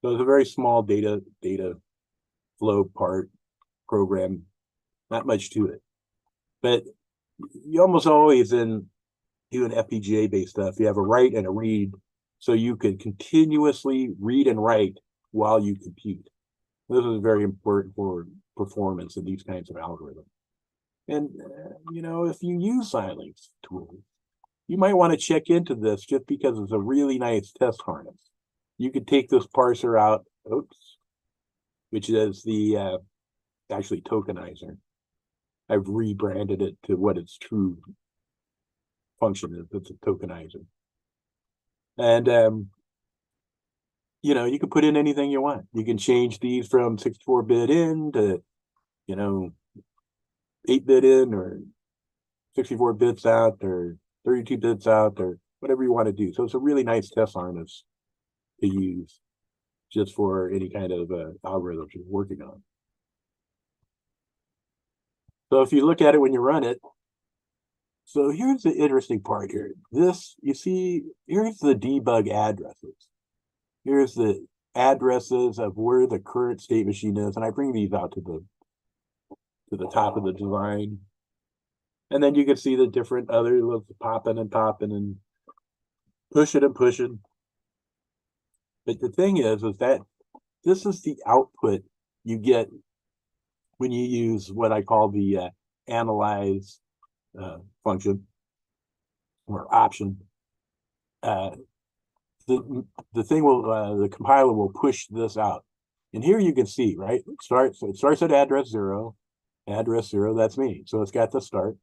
So it's a very small data flow part program, not much to it. But you almost always in doing FPGA based stuff, you have a write and a read, so you can continuously read and write while you compute. This is very important for performance in these kinds of algorithms. And you know, if you use Xilinx tools, you might want to check into this just because it's a really nice test harness. You could take this parser out, which is the actually tokenizer. I've rebranded it to what its true function is. It's a tokenizer. And you know, you can put in anything you want. You can change these from 64-bit in to, you know, 8-bit in or 64 bits out or 32 bits out or whatever you want to do. So it's a really nice test harness to use just for any kind of algorithm you're working on. So if you look at it when you run it, so here's the interesting part here. This, you see, here's the debug addresses. Here's the addresses of where the current state machine is, and I bring these out to the top of the design. And then you can see the different other popping and popping and pushing and pushing. But the thing is that this is the output you get when you use what I call the analyze function or option. The thing will the compiler will push this out, and here you can see, right, it starts at address 0, that's me, so it's got the start,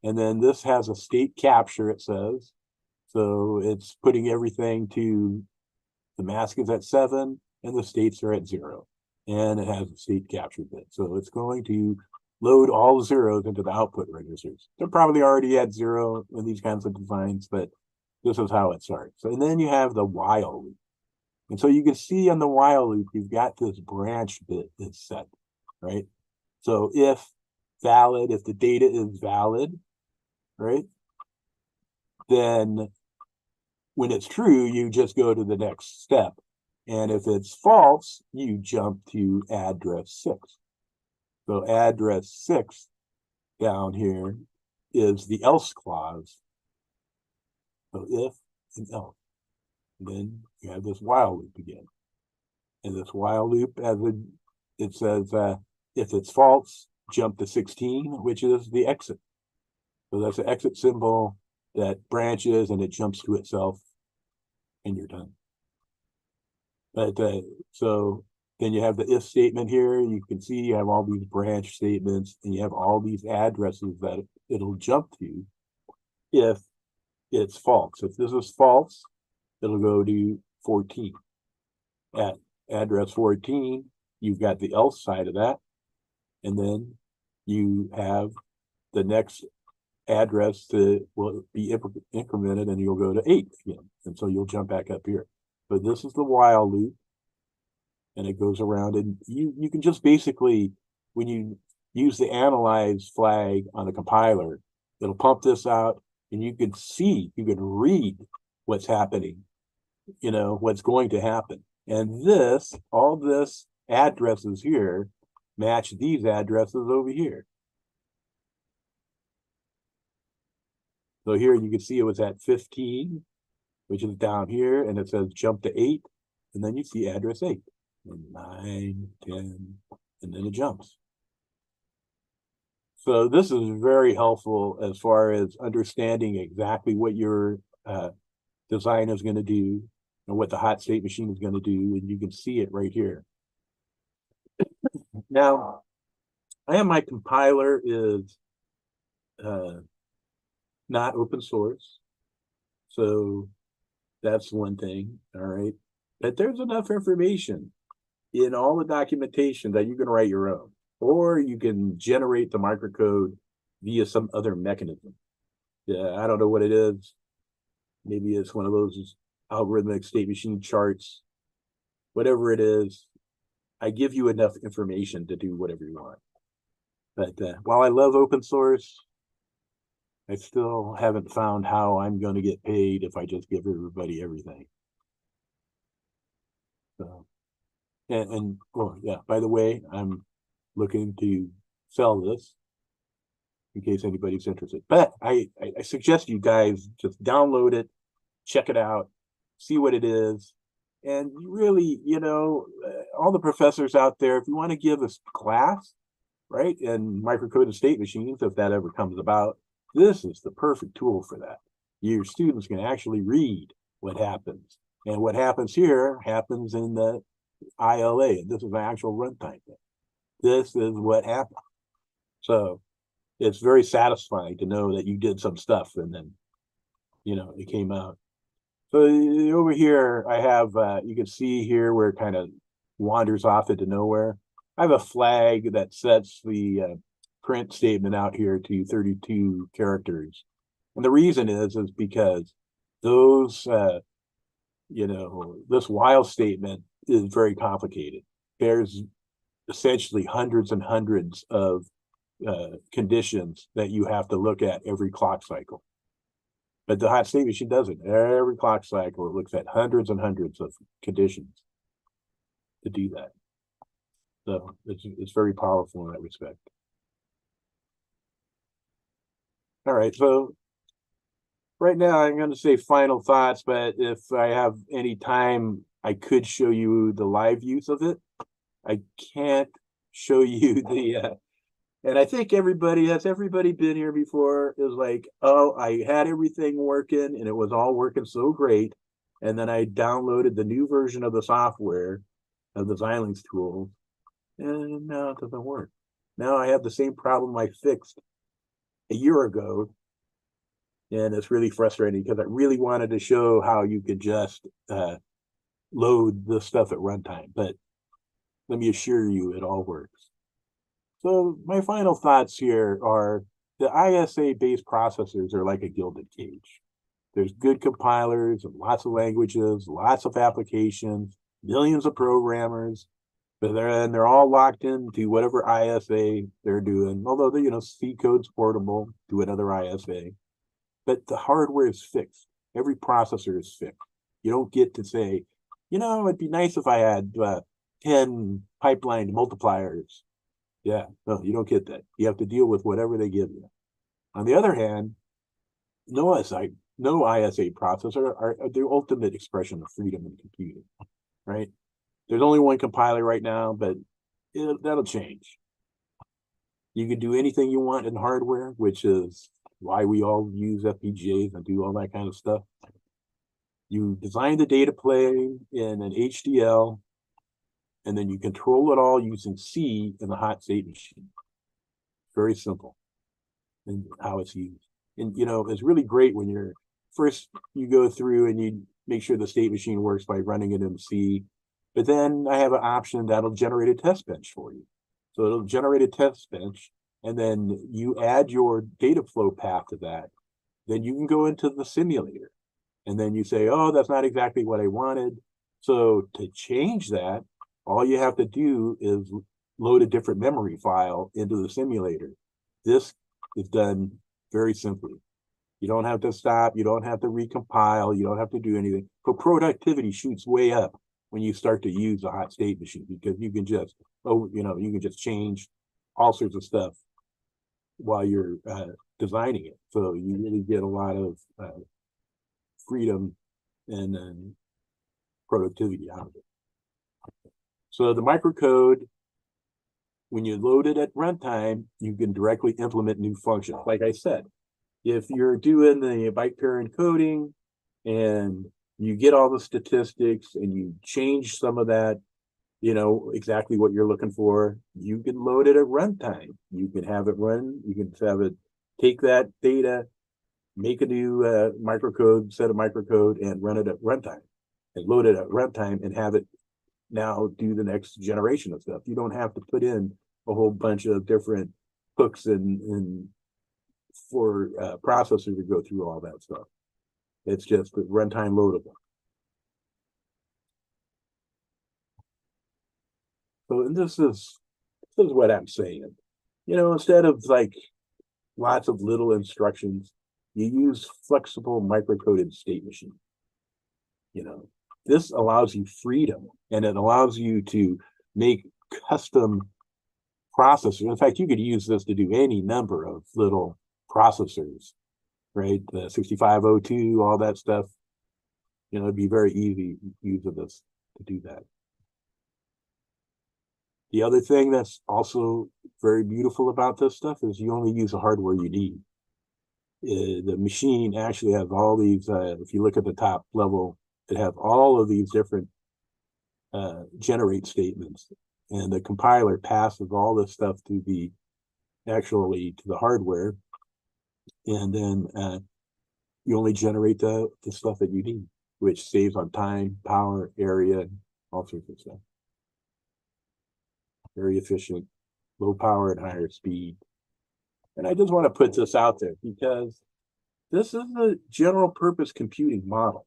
and then this has a state capture, it says, so it's putting everything to the mask is at 7 and the states are at 0, and it has a state capture bit, so it's going to load all zeros into the output registers. They're probably already at 0 in these kinds of designs, but this is how it starts. And then you have the while loop. And so you can see on the while loop, you've got this branch bit that's set, right? So if valid, if the data is valid, right? Then when it's true, you just go to the next step. And if it's false, you jump to address 6. So address 6 down here is the else clause. So if and else. And then you have this while loop again. And this while loop, it says if it's false, jump to 16, which is the exit. So that's the exit symbol that branches and it jumps to itself, and you're done. But so then you have the if statement here. You can see you have all these branch statements, and you have all these addresses that it'll jump to if it's false. If this is false, it'll go to 14. At address 14, you've got the else side of that, and then you have the next address that will be incremented, and you'll go to 8 again, and so you'll jump back up here. But this is the while loop, and it goes around, and you can just basically, when you use the analyze flag on a compiler, it'll pump this out, and you can see, you can read what's happening, you know, what's going to happen. And this, all this addresses here match these addresses over here. So here you can see it was at 15, which is down here, and it says jump to 8, and then you see address 8, and 9, 10, and then it jumps. So this is very helpful as far as understanding exactly what your design is going to do and what the hot state machine is going to do, and you can see it right here. Now, I have my compiler is not open source, so that's one thing, all right? But there's enough information in all the documentation that you can write your own, or you can generate the microcode via some other mechanism. Yeah, I don't know what it is. Maybe it's one of those algorithmic state machine charts. Whatever it is, I give you enough information to do whatever you want. But while I love open source, I still haven't found how I'm going to get paid if I just give everybody everything. So, and oh yeah, by the way, I'm looking to sell this in case anybody's interested. But I suggest you guys just download it, check it out, see what it is. And really, you know, all the professors out there, if you want to give a class, right, in microcoded state machines, if that ever comes about, this is the perfect tool for that. Your students can actually read what happens. And what happens here happens in the ILA. This is an actual runtime thing. This is what happened. So it's very satisfying to know that you did some stuff and then, you know, it came out. So over here, I have, you can see here where it kind of wanders off into nowhere. I have a flag that sets the print statement out here to 32 characters. And the reason is because those, you know, this while statement is very complicated. There's essentially hundreds and hundreds of conditions that you have to look at every clock cycle. But the hot state machine doesn't. Every clock cycle, it looks at hundreds and hundreds of conditions to do that. So it's very powerful in that respect. All right, so right now I'm going to say final thoughts, but if I have any time, I could show you the live use of it. I can't show you the and I think everybody been here before is like, oh, I had everything working and it was all working so great. And then I downloaded the new version of the software of the Xilinx tool, and now it doesn't work. Now I have the same problem I fixed a year ago. And it's really frustrating because I really wanted to show how you could just load the stuff at runtime. But let me assure you, it all works. So my final thoughts here are the ISA-based processors are like a gilded cage. There's good compilers, lots of languages, lots of applications, millions of programmers, but they're all locked into whatever ISA they're doing. Although you know, C code's portable to another ISA, but the hardware is fixed. Every processor is fixed. You don't get to say, you know, it'd be nice if I had 10 pipeline multipliers. Yeah, no, you don't get that. You have to deal with whatever they give you. On the other hand, no ISA processor are the ultimate expression of freedom in computing, right? There's only one compiler right now, but that'll change. You can do anything you want in hardware, which is why we all use FPGAs and do all that kind of stuff. You design the data plane in an HDL, and then you control it all using C in the hot state machine. Very simple in how it's used. And, you know, it's really great when you're first, you go through and you make sure the state machine works by running it in C. But then I have an option that'll generate a test bench for you. So it'll generate a test bench, and then you add your data flow path to that. Then you can go into the simulator. And then you say, oh, that's not exactly what I wanted. So to change that, all you have to do is load a different memory file into the simulator. This is done very simply. You don't have to stop. You don't have to recompile. You don't have to do anything. So productivity shoots way up when you start to use a hot state machine, because you can just, you can just change all sorts of stuff while you're designing it. So you really get a lot of freedom and productivity out of it. So the microcode, when you load it at runtime, you can directly implement new functions. Like I said, if you're doing the byte pair encoding, and you get all the statistics and you change some of that, exactly what you're looking for, you can load it at runtime. You can have it run, you can have it take that data, make a new set of microcode and run it at runtime and load it at runtime and have it now do the next generation of stuff. You don't have to put in a whole bunch of different hooks and for processor to go through all that stuff. It's just runtime loadable. So and this is what I'm saying. Instead of like lots of little instructions, you use flexible microcoded state machine. This allows you freedom, and it allows you to make custom processors. In fact, you could use this to do any number of little processors, right? The 6502, all that stuff. It'd be very easy use of this to do that. The other thing that's also very beautiful about this stuff is you only use the hardware you need. The machine actually has all these, if you look at the top level, it has all of these different generate statements, and the compiler passes all this stuff to the hardware, and then you only generate the stuff that you need, which saves on time, power, area, all sorts of stuff. Very efficient, low power and higher speed. And I just want to put this out there because this is a general purpose computing model.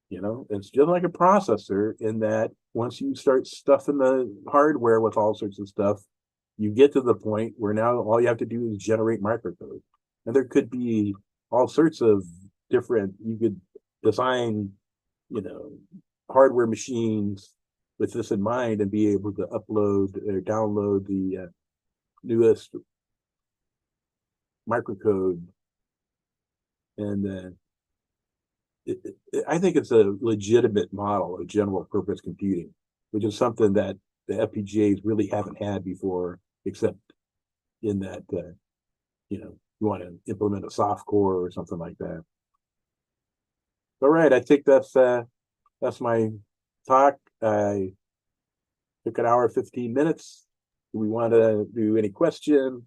It's just like a processor in that once you start stuffing the hardware with all sorts of stuff, you get to the point where now all you have to do is generate microcode. And there could be all sorts of different, you could design, hardware machines with this in mind and be able to upload or download the newest microcode. And I think it's a legitimate model of general purpose computing, which is something that the FPGAs really haven't had before, except in that, you want to implement a soft core or something like that. All right, I think that's my talk. I took an hour, 15 minutes. Do we want to do any questions?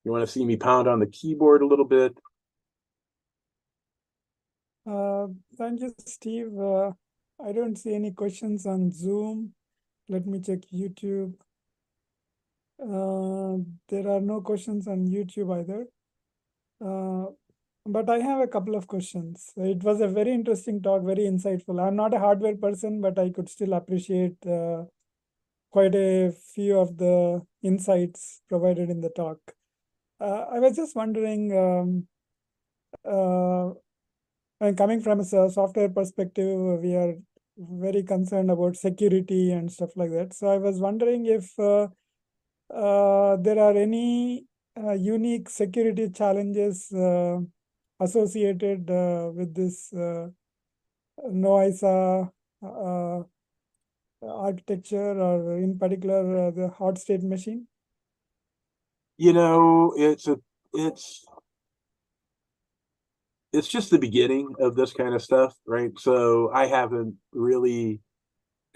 You want to see me pound on the keyboard a little bit? Thank you, Steve. I don't see any questions on Zoom. Let me check YouTube. There are no questions on YouTube either. But I have a couple of questions. It was a very interesting talk, very insightful. I'm not a hardware person, but I could still appreciate quite a few of the insights provided in the talk. I was just wondering, and coming from a software perspective, we are very concerned about security and stuff like that. So I was wondering if there are any unique security challenges associated with this NoISA architecture, or in particular the HotState machine? It's just the beginning of this kind of stuff, right? So I haven't really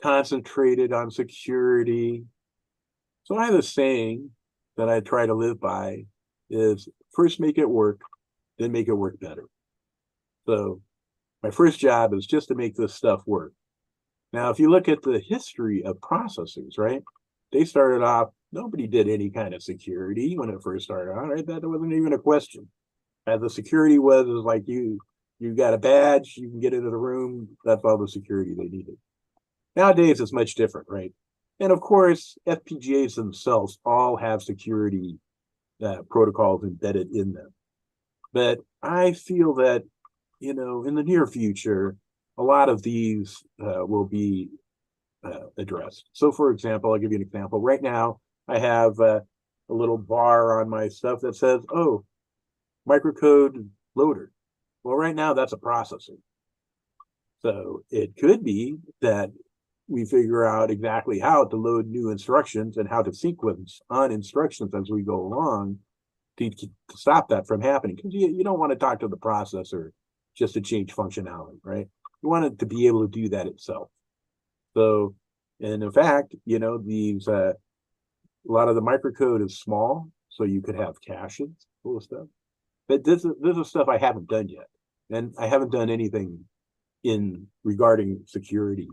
concentrated on security. So I have a saying that I try to live by is first make it work, then make it work better. So my first job is just to make this stuff work. Now, if you look at the history of processors, right? They started off, nobody did any kind of security when it first started out, right? That wasn't even a question. The security was like you got a badge, you can get into the room, that's all the security they needed. Nowadays, it's much different, right? And of course, FPGAs themselves all have security protocols embedded in them. But I feel that, in the near future, a lot of these will be addressed. So for example, I'll give you an example. Right now, I have a little bar on my stuff that says, oh, microcode loader. Well, right now that's a processor. So it could be that we figure out exactly how to load new instructions and how to sequence on instructions as we go along to stop that from happening. Because you don't want to talk to the processor just to change functionality, right? You want it to be able to do that itself. So, and in fact, you know, these a lot of the microcode is small, so you could have caches full of stuff. But this is stuff I haven't done yet, and I haven't done anything in regarding security.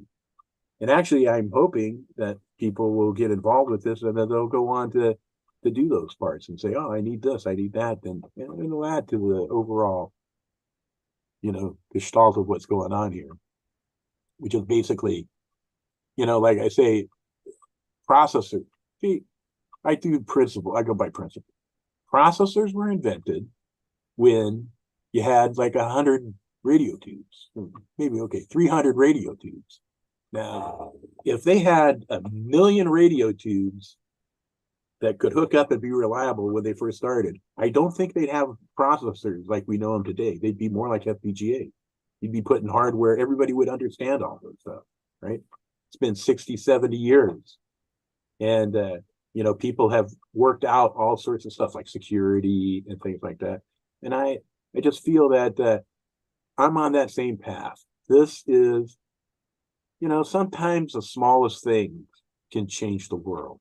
And actually, I'm hoping that people will get involved with this, and then they'll go on to do those parts and say, "Oh, I need this, I need that," and it'll add to the overall, you know, gestalt of what's going on here, which is basically, you know, like I say, processor. See, I do principle. I go by principle. Processors were invented when you had like 100 radio tubes, maybe 300 radio tubes. Now, if they had 1,000,000 radio tubes that could hook up and be reliable when they first started, I don't think they'd have processors like we know them today. They'd be more like FPGA. You'd be putting hardware, everybody would understand all this stuff, right? It's been 60, 70 years. And, you know, people have worked out all sorts of stuff like security and things like that. And I just feel that I'm on that same path. This is, you know, sometimes the smallest things can change the world.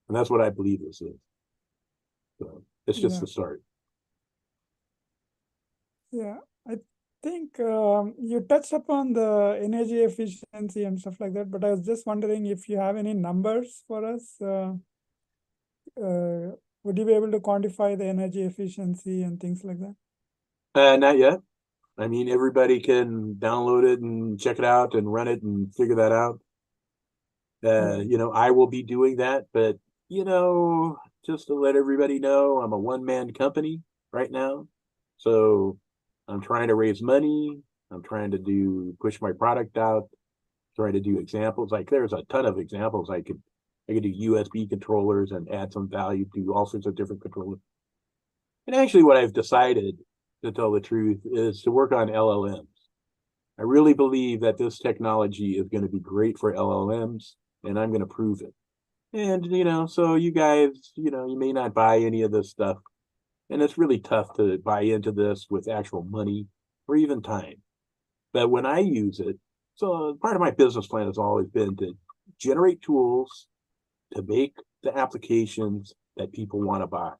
And that's what I believe this is. So it's just the start. Yeah, I think you touched upon the energy efficiency and stuff like that, but I was just wondering if you have any numbers for us. Would you be able to quantify the energy efficiency and things like that? Not yet. I mean, everybody can download it and check it out and run it and figure that out. You know, I will be doing that, but, you know, just to let everybody know, I'm a one-man company right now. So I'm trying to raise money. I'm trying to push my product out, trying to do examples. Like there's a ton of examples. I could do USB controllers and add some value to all sorts of different controllers. And actually what I've decided, to tell the truth, is to work on LLMs. I really believe that this technology is going to be great for LLMs, and I'm going to prove it. And, you know, so you guys, you know, you may not buy any of this stuff, and it's really tough to buy into this with actual money or even time. But when I use it, so part of my business plan has always been to generate tools to make the applications that people want to buy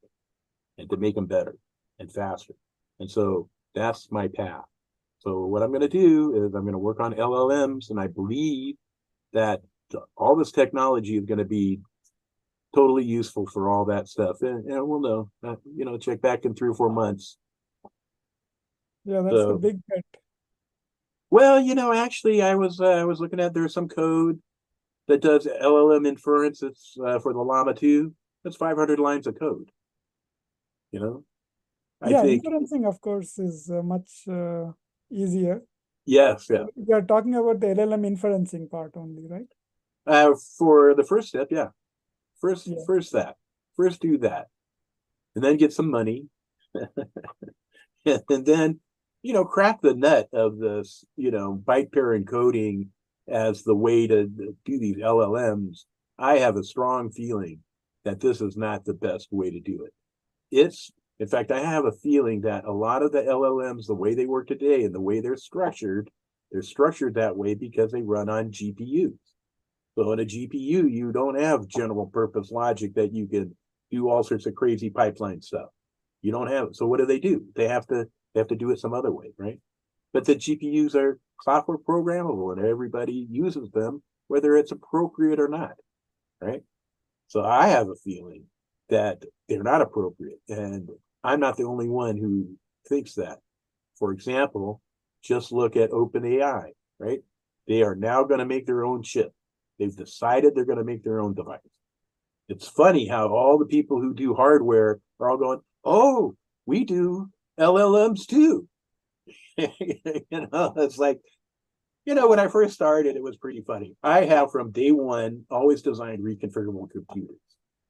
and to make them better and faster. And so that's my path. So what I'm going to do is I'm going to work on LLMs, and I believe that all this technology is going to be totally useful for all that stuff. And we'll know, you know, check back in 3 or 4 months. Yeah, that's a big bet. Well, you know, actually, I was looking at, there's some code that does LLM inference. It's for the Llama 2. That's 500 lines of code. You know, I think inferencing, of course, is much easier. Yes, yeah. We are talking about the LLM inferencing part only, right? For the first step, yeah. First do that, and then get some money, and then, you know, crack the nut of this, you know, byte pair encoding as the way to do these LLMs. I have a strong feeling that this is not the best way to do it. In fact, I have a feeling that a lot of the LLMs, the way they work today and the way they're structured that way because they run on GPUs. So in a GPU, you don't have general purpose logic that you can do all sorts of crazy pipeline stuff. You don't have it. So what do? They have to do it some other way, right? But the GPUs are software programmable, and everybody uses them, whether it's appropriate or not, right? So I have a feeling that they're not appropriate, and I'm not the only one who thinks that. For example, just look at OpenAI, right? They are now going to make their own chip. They've decided they're going to make their own device. It's funny how all the people who do hardware are all going, "Oh, we do LLMs too." You know, it's like, you know, when I first started, it was pretty funny. I have from day one always designed reconfigurable computers.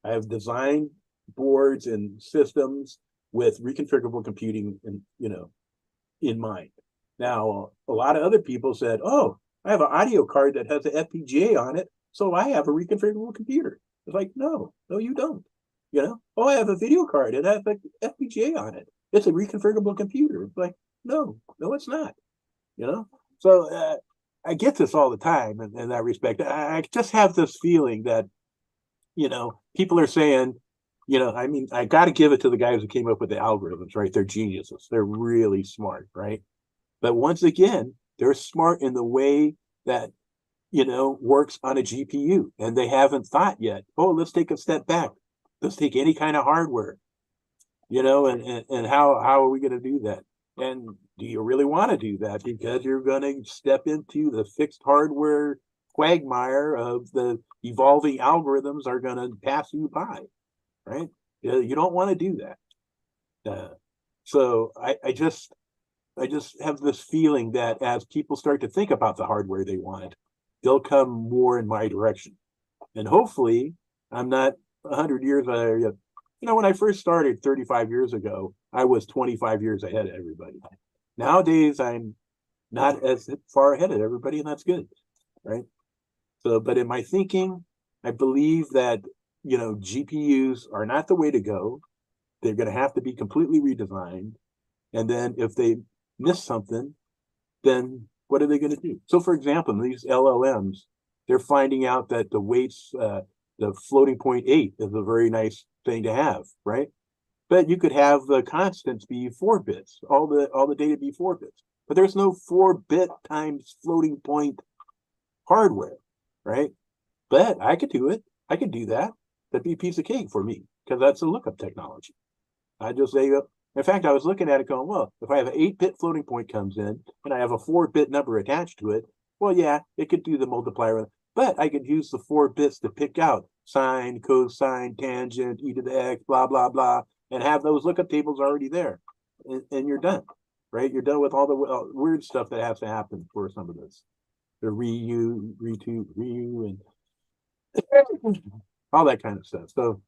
I have designed boards and systems with reconfigurable computing in mind. Now, a lot of other people said, "Oh, I have an audio card that has an FPGA on it, so I have a reconfigurable computer." It's like, no, you don't. You know, "Oh, I have a video card, it has an FPGA on it." it's a reconfigurable computer. It's like, no, it's not. So I get this all the time in that respect. I just have this feeling that people are saying, I mean, I got to give it to the guys who came up with the algorithms, right? They're geniuses. They're really smart, right? But once again, they're smart in the way that works on a GPU, and they haven't thought yet, oh, let's take a step back. Let's take any kind of hardware, and how are we going to do that? And do you really want to do that? Because you're going to step into the fixed hardware quagmire of the evolving algorithms are going to pass you by, right? You don't want to do that. So I just have this feeling that as people start to think about the hardware they want, they'll come more in my direction. And hopefully I'm not 100 years ahead. When I first started 35 years ago, I was 25 years ahead of everybody. Nowadays, I'm not as far ahead of everybody, and that's good, right? So, but in my thinking, I believe that, GPUs are not the way to go. They're going to have to be completely redesigned. And then if they miss something, then what are they going to do? So, for example, these LLMs, they're finding out that the weights, the floating point 8 is a very nice thing to have, right? But you could have the constants be 4 bits, all the data be 4 bits. But there's no 4-bit times floating point hardware, right? But I could do it. I could do that. That'd be a piece of cake for me, because that's a lookup technology. I just say, in fact, I was looking at it going, well, if I have an 8-bit floating point comes in and I have a 4-bit number attached to it, well, yeah, it could do the multiplier, but I could use the 4 bits to pick out sine, cosine, tangent, e to the x, blah, blah, blah, and have those lookup tables already there. And you're done, right? You're done with all the weird stuff that has to happen for some of this. The reu, and all that kind of stuff. So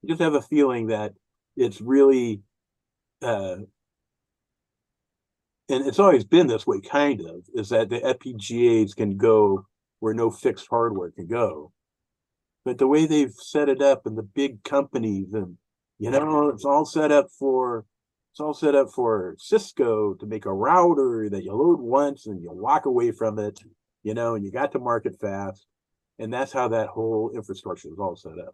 I just have a feeling that it's really, and it's always been this way, kind of, is that the FPGAs can go where no fixed hardware can go. But the way they've set it up and the big companies, and it's all set up for Cisco to make a router that you load once and you walk away from it, and you got to market fast. And that's how that whole infrastructure is all set up.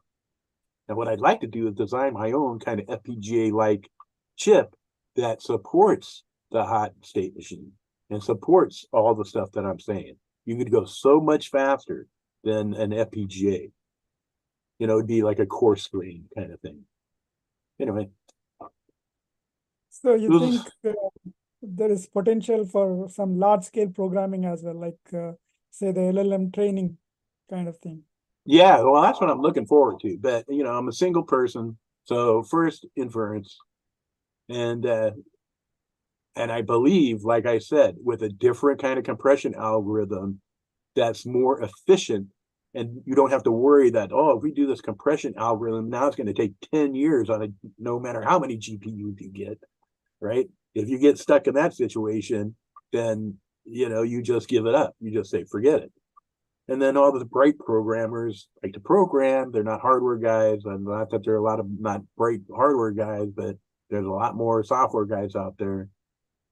And what I'd like to do is design my own kind of FPGA-like chip that supports the hot state machine and supports all the stuff that I'm saying. You could go so much faster than an FPGA. It'd be like a core screen kind of thing. Anyway. So you think there is potential for some large-scale programming as well, like say the LLM training kind of thing? Yeah, well, that's what I'm looking forward to. But I'm a single person, so first inference, and I believe, like I said, with a different kind of compression algorithm that's more efficient, and you don't have to worry that, oh, if we do this compression algorithm, now it's going to take 10 years on no matter how many GPUs you get, right? If you get stuck in that situation, then you just give it up. You just say, forget it. And then all the bright programmers like to program. They're not hardware guys. And not that there are a lot of not bright hardware guys, but there's a lot more software guys out there.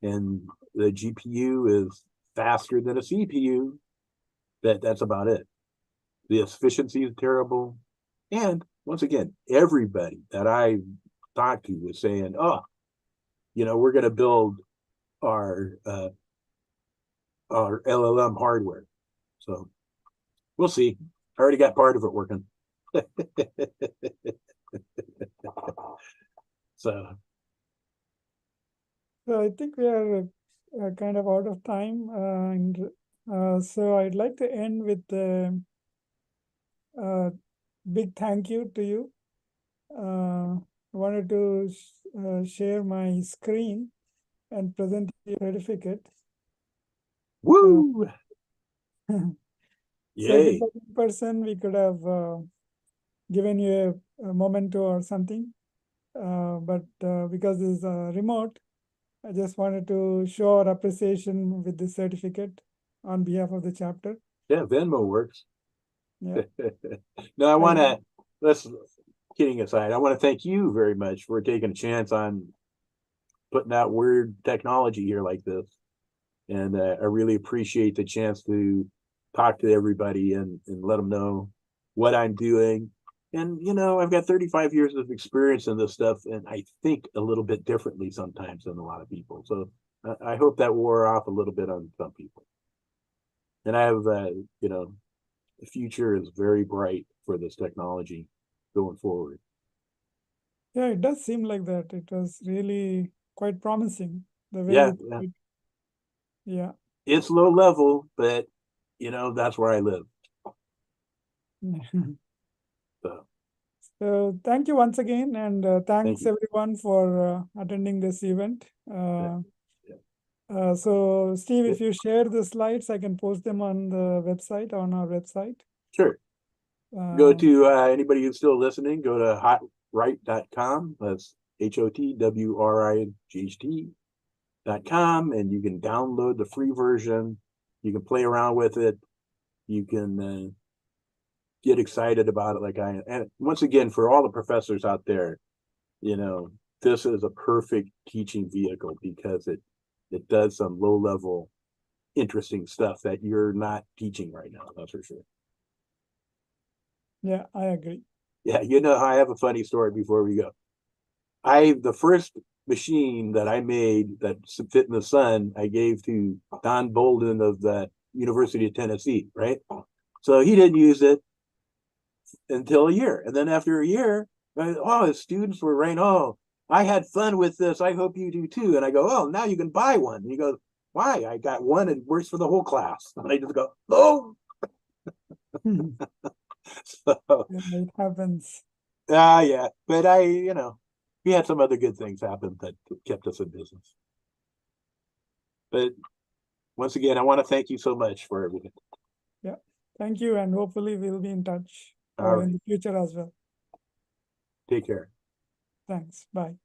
And the GPU is faster than a CPU. That's about it. The efficiency is terrible. And once again, everybody that I talked to was saying, oh, we're going to build our LLM hardware. So we'll see. I already got part of it working. So I think we are kind of out of time. So I'd like to end with a big thank you to you. I wanted to share my screen and present your certificate. woo! So Yay! in person, we could have given you a memento or something, but because this is remote, I just wanted to show our appreciation with this certificate on behalf of the chapter. Yeah, Venmo works. Yeah. No, I want to, let's, kidding aside, I want to thank you very much for taking a chance on putting out weird technology here like this. And I really appreciate the chance to talk to everybody and let them know what I'm doing. And, you know, I've got 35 years of experience in this stuff, and I think a little bit differently sometimes than a lot of people. So I hope that wore off a little bit on some people. And I have, you know, the future is very bright for this technology going forward. Yeah, it does seem like that. It was really quite promising the way Yeah, you put it. Yeah. it's low level, but, you know, that's where I live. So. So thank you once again, and thanks you. everyone for attending this event. So Steve, if you share the slides, I can post them on the website, on our website. Sure. Go to anybody who's still listening, go to HotWright.com. That's HOTWRIGHT.com, and you can download the free version. You can play around with it. You can get excited about it like I am. And once again, for all the professors out there, you know, this is a perfect teaching vehicle because it does some low-level, interesting stuff that you're not teaching right now. That's for sure. Yeah, I agree. Yeah, you know, I have a funny story before we go. The first machine that I made that fit in the sun, I gave to Don Bolden of the University of Tennessee, right? So he didn't use it until a year. And then after a year, his students were writing, oh, I had fun with this. I hope you do too. And I go, oh, now you can buy one. And he goes, why? I got one and works for the whole class. And I just go, oh. So, yeah, it happens. yeah. But you know, we had some other good things happen that kept us in business. But once again, I want to thank you so much for everything. Yeah. Thank you. And hopefully we'll be in touch All right. in the future as well. Take care. Thanks. Bye.